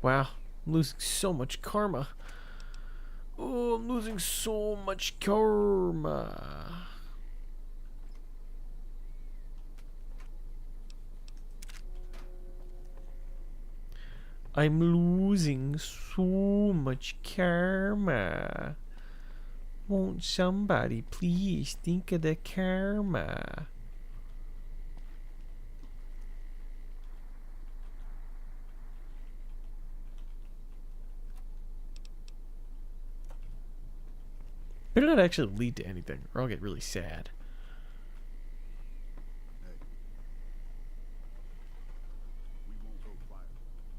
Speaker 2: Wow, I'm losing so much karma. Oh, I'm losing so much karma. I'm losing so much karma. Won't somebody please think of the karma? Better not actually lead to anything, or I'll get really sad.
Speaker 7: Hey. We won't go fire.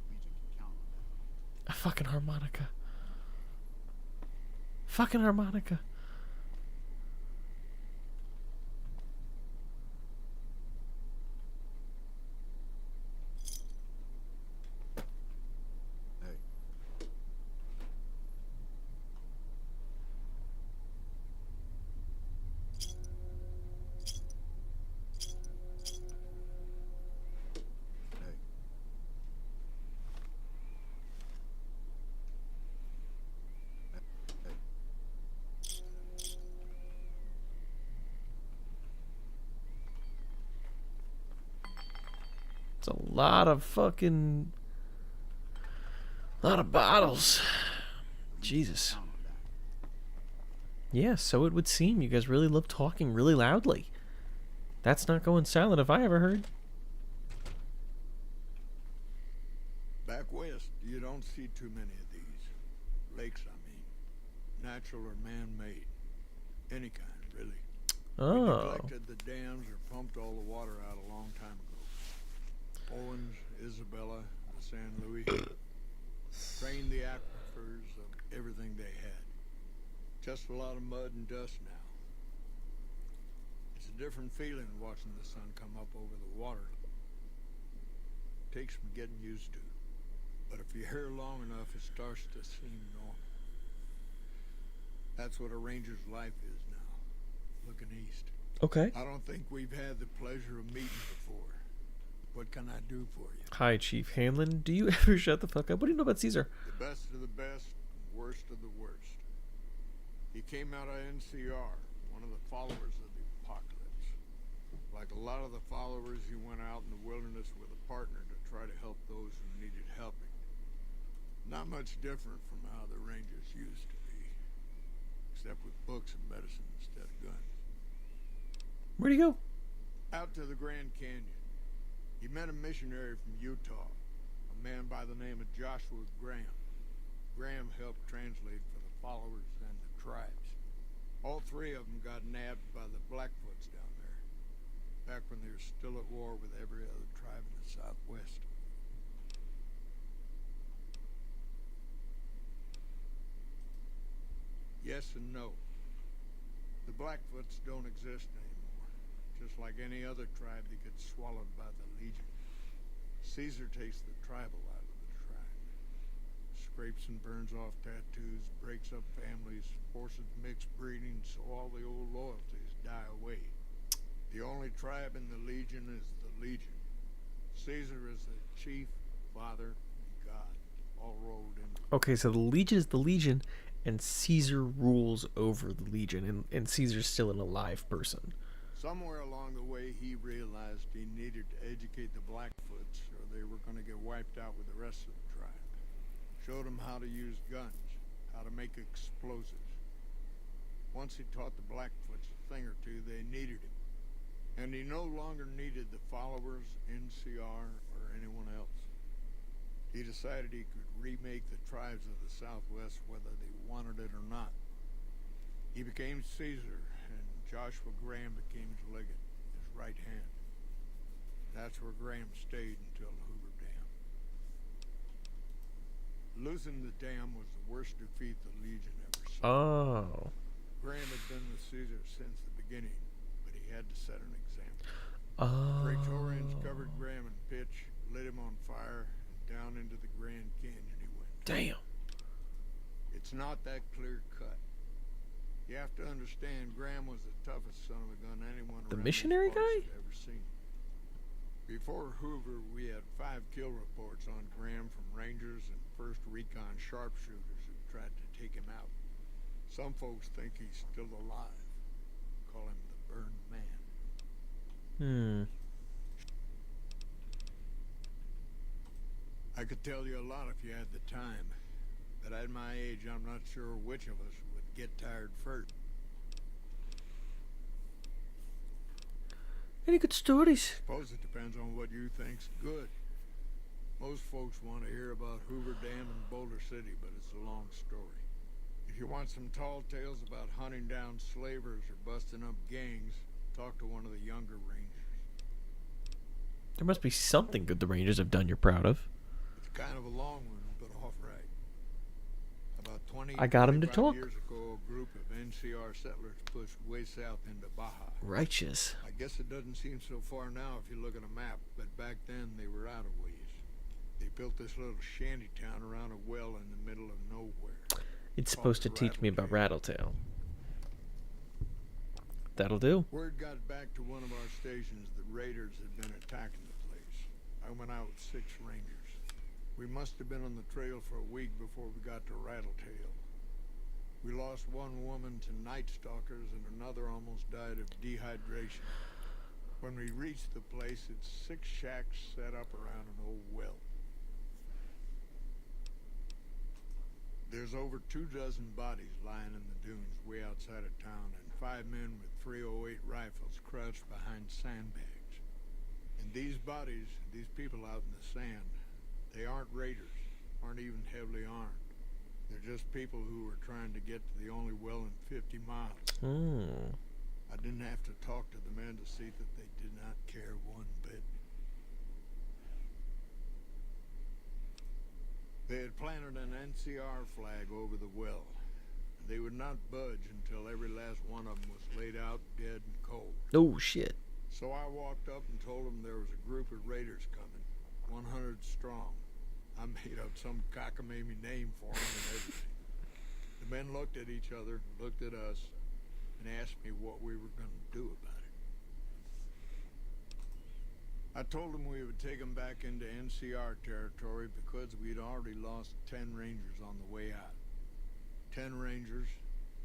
Speaker 7: Legion can count on that.
Speaker 2: A fucking harmonica. Fucking harmonica.
Speaker 7: Hey. Hey. Hey.
Speaker 2: It's a lot of fucking... lot of bottles. Jesus.
Speaker 7: Count on that.
Speaker 2: Yeah, so it would seem. You guys really love talking really loudly. That's not going silent if I ever heard.
Speaker 13: Back west, you don't see too many of these. Lakes, I mean. Natural or man-made. Any kind, really. We
Speaker 2: Oh.
Speaker 13: neglected the dams or pumped all the water out a long time ago. Owens, Isabella, the San Luis. Drained the aquifers of everything they had. Just a lot of mud and dust now. It's a different feeling watching the sun come up over the water. Takes some getting used to. But if you're here long enough, it starts to seem normal. That's what a ranger's life is now, looking east.
Speaker 2: Okay.
Speaker 13: I don't think we've had the pleasure of meeting before. What can I do for you?
Speaker 2: Hi, Chief Hanlon. Do you ever shut the fuck up? What do you know about Caesar?
Speaker 13: The best of the best, worst of the worst. He came out of NCR, one of the followers of the apocalypse. Like a lot of the followers, he went out in the wilderness with a partner to try to help those who needed helping. Not much different from how the Rangers used to be. Except with books and medicine instead of guns.
Speaker 2: Where'd he go?
Speaker 13: Out to the Grand Canyon. He met a missionary from Utah, a man by the name of Joshua Graham. Graham helped translate for the followers and the tribes. All three of them got nabbed by the Blackfoots down there, back when they were still at war with every other tribe in the Southwest. Yes and no. The Blackfoots don't exist anymore. Just like any other tribe that gets swallowed by the Legion. Caesar takes the tribal out of the tribe. Scrapes and burns off tattoos, breaks up families, forces mixed breeding so all the old loyalties die away. The only tribe in the Legion is the Legion. Caesar is the chief, father, and God, all rolled into.
Speaker 2: Okay, so the Legion is the Legion, and Caesar rules over the Legion, and Caesar's still an alive person.
Speaker 13: Somewhere along the way, he realized he needed to educate the Blackfoots or they were going to get wiped out with the rest of the tribe. Showed them how to use guns, how to make explosives. Once he taught the Blackfoots a thing or two, they needed him. And he no longer needed the followers, NCR, or anyone else. He decided he could remake the tribes of the Southwest whether they wanted it or not. He became Caesar, and Joshua Graham became his legate, his right hand. That's where Graham stayed until the Hoover Dam. Losing the dam was the worst defeat the Legion ever saw.
Speaker 2: Oh.
Speaker 13: Graham had been with Caesar since the beginning, but he had to set an example.
Speaker 2: Oh.
Speaker 13: Praetorians covered Graham in pitch, lit him on fire, and down into the Grand Canyon he went.
Speaker 2: Damn.
Speaker 13: It's not that clear cut. You have to understand, Graham was the toughest son of a gun anyone
Speaker 2: The
Speaker 13: around
Speaker 2: missionary
Speaker 13: these parts
Speaker 2: guy?
Speaker 13: had ever seen. Before Hoover, we had 5 kill reports on Graham from Rangers and 1st Recon sharpshooters who tried to take him out. Some folks think he's still alive. Call him the Burned Man. I could tell you a lot if you had the time, but at my age, I'm not sure which of us would get tired first.
Speaker 2: Any good stories?
Speaker 13: Suppose it depends on what you think's good. Most folks want to hear about Hoover Dam and Boulder City, but it's a long story. If you want some tall tales about hunting down slavers or busting up gangs, talk to one of the younger Rangers.
Speaker 2: There must be something good the Rangers have done you're proud of.
Speaker 13: It's kind of a long one, but all right. About 20
Speaker 2: I got him to
Speaker 13: 25
Speaker 2: talk.
Speaker 13: years ago, a group of NCR settlers pushed way south into Baja.
Speaker 2: Righteous.
Speaker 13: I guess it doesn't seem so far now if you look at a map, but back then they were out of ways. They built this little shanty town around a well in the middle of nowhere.
Speaker 2: It's supposed to teach me about Rattletail. That'll do.
Speaker 13: Word got back to one of our stations that raiders had been attacking the place. I went out with 6 Rangers. We must have been on the trail for a week before we got to Rattletail. We lost one woman to night stalkers and another almost died of dehydration. When we reached the place, it's 6 shacks set up around an old well. There's over 24 bodies lying in the dunes way outside of town, and 5 men with 308 rifles crouched behind sandbags. And these bodies, these people out in the sand, they aren't raiders, aren't even heavily armed. They're just people who were trying to get to the only well in 50 miles. I didn't have to talk to the men to see that they did not care one bit. They had planted an NCR flag over the well. They would not budge until every last one of them was laid out dead and cold.
Speaker 2: Oh, shit.
Speaker 13: So I walked up and told them there was a group of raiders coming, 100 strong. I made up some cockamamie name for them and everything. The men looked at each other, looked at us, and asked me what we were going to do about it. I told them we would take them back into NCR territory because we'd already lost 10 Rangers on the way out. 10 Rangers,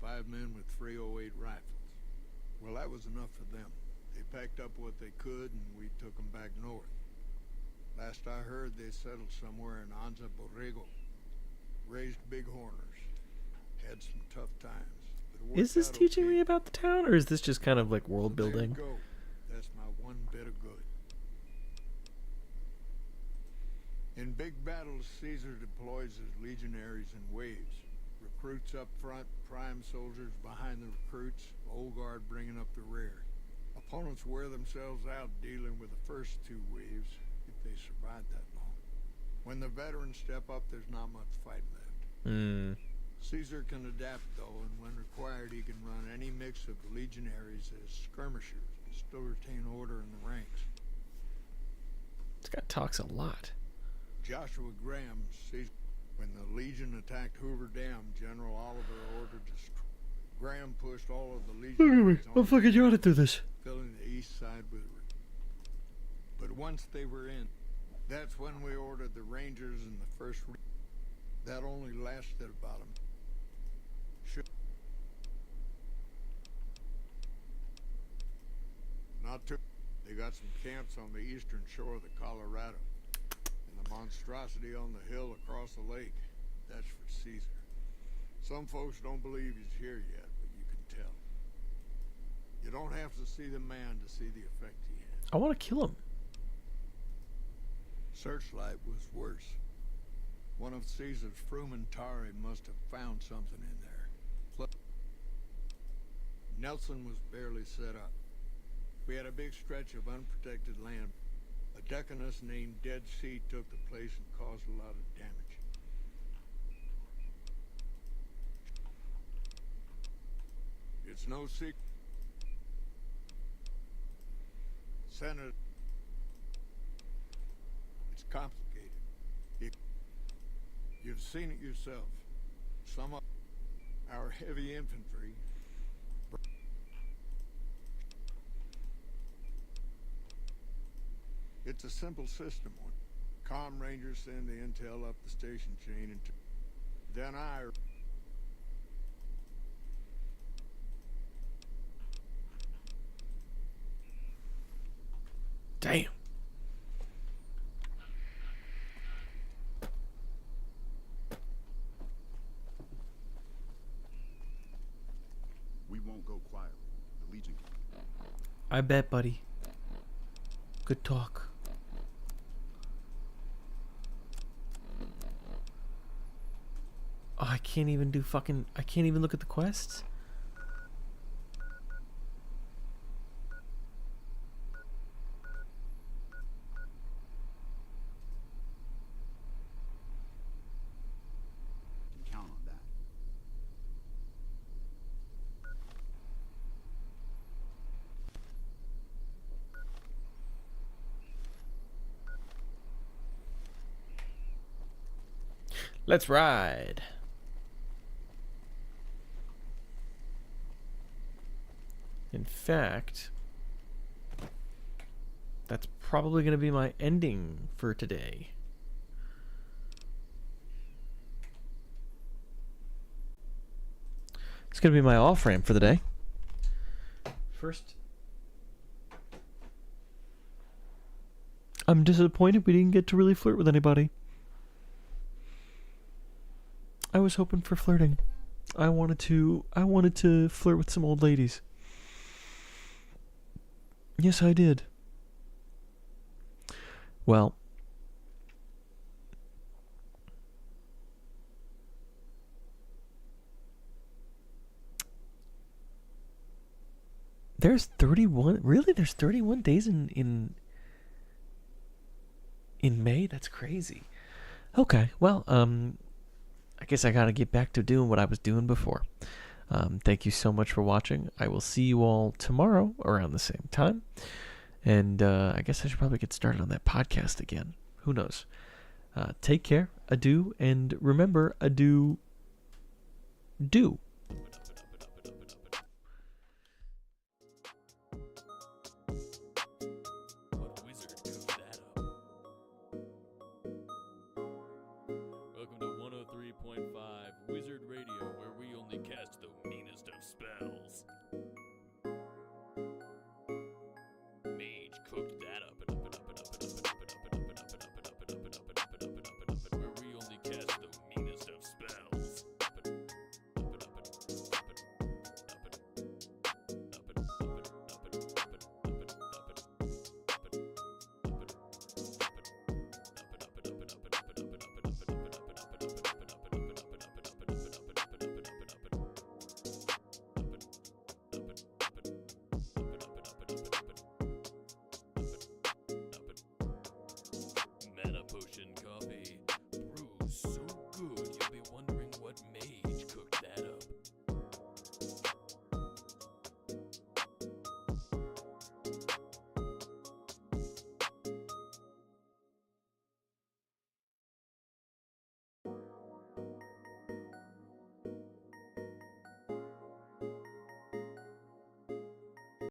Speaker 13: 5 men with 308 rifles. Well, that was enough for them. They packed up what they could and we took them back north. Last I heard, they settled somewhere in Anza Borrego. raised big horners. Had some tough times. But it
Speaker 2: Is
Speaker 13: worked
Speaker 2: this
Speaker 13: out
Speaker 2: teaching
Speaker 13: okay.
Speaker 2: me about the town, or is this just kind of like world
Speaker 13: There you
Speaker 2: building?
Speaker 13: go. That's my one bit of good. In big battles, Caesar deploys his legionaries in waves. Recruits up front, prime soldiers behind the recruits, old guard bringing up the rear. Opponents wear themselves out dealing with the first two waves, if they survive that long. When the veterans step up, there's not much fight left. Caesar can adapt, though, and when required, he can run any mix of legionaries as skirmishers and still retain order in the ranks.
Speaker 2: This guy talks a lot.
Speaker 13: Joshua Graham sees when the Legion attacked Hoover Dam, General Oliver ordered to Graham pushed all of the legionaries
Speaker 2: I'm fucking yawning through this.
Speaker 13: filling the east side with. But once they were in, that's when we ordered the Rangers and the first. That only lasted about a. Not too. They got some camps on the eastern shore of the Colorado. And the monstrosity on the hill across the lake, that's for Caesar. Some folks don't believe he's here yet, but you can tell. You don't have to see the man to see the effect he had.
Speaker 2: I want to kill him.
Speaker 13: Searchlight was worse. One of Caesar's frumentarii must have found something in there. Nelson was barely set up. We had a big stretch of unprotected land. A deaconess named Dead Sea took the place and caused a lot of damage. It's no secret. Senator, it's complicated. You've seen it yourself. Some of our heavy infantry. It's a simple system. Comm Rangers send the intel up the station chain, and then I.
Speaker 2: Damn.
Speaker 7: We won't go quietly. The Legion can.
Speaker 2: I bet, buddy. Good talk. Oh, I can't even do fucking... I can't even look at the quests?
Speaker 7: You can count on that.
Speaker 2: Let's ride. In fact, that's probably going to be my ending for today. It's going to be my off-ramp for the day. First, I'm disappointed we didn't get to really flirt with anybody. I was hoping for flirting. I wanted to flirt with some old ladies. Yes, I did. Well, there's 31. Really, there's 31 days in May. That's crazy. Okay, well, I guess I gotta get back to doing what I was doing before. Thank you so much for watching. I will see you all tomorrow around the same time. And I guess I should probably get started on that podcast again. Who knows? Take care. Adieu. And remember, adieu. Do.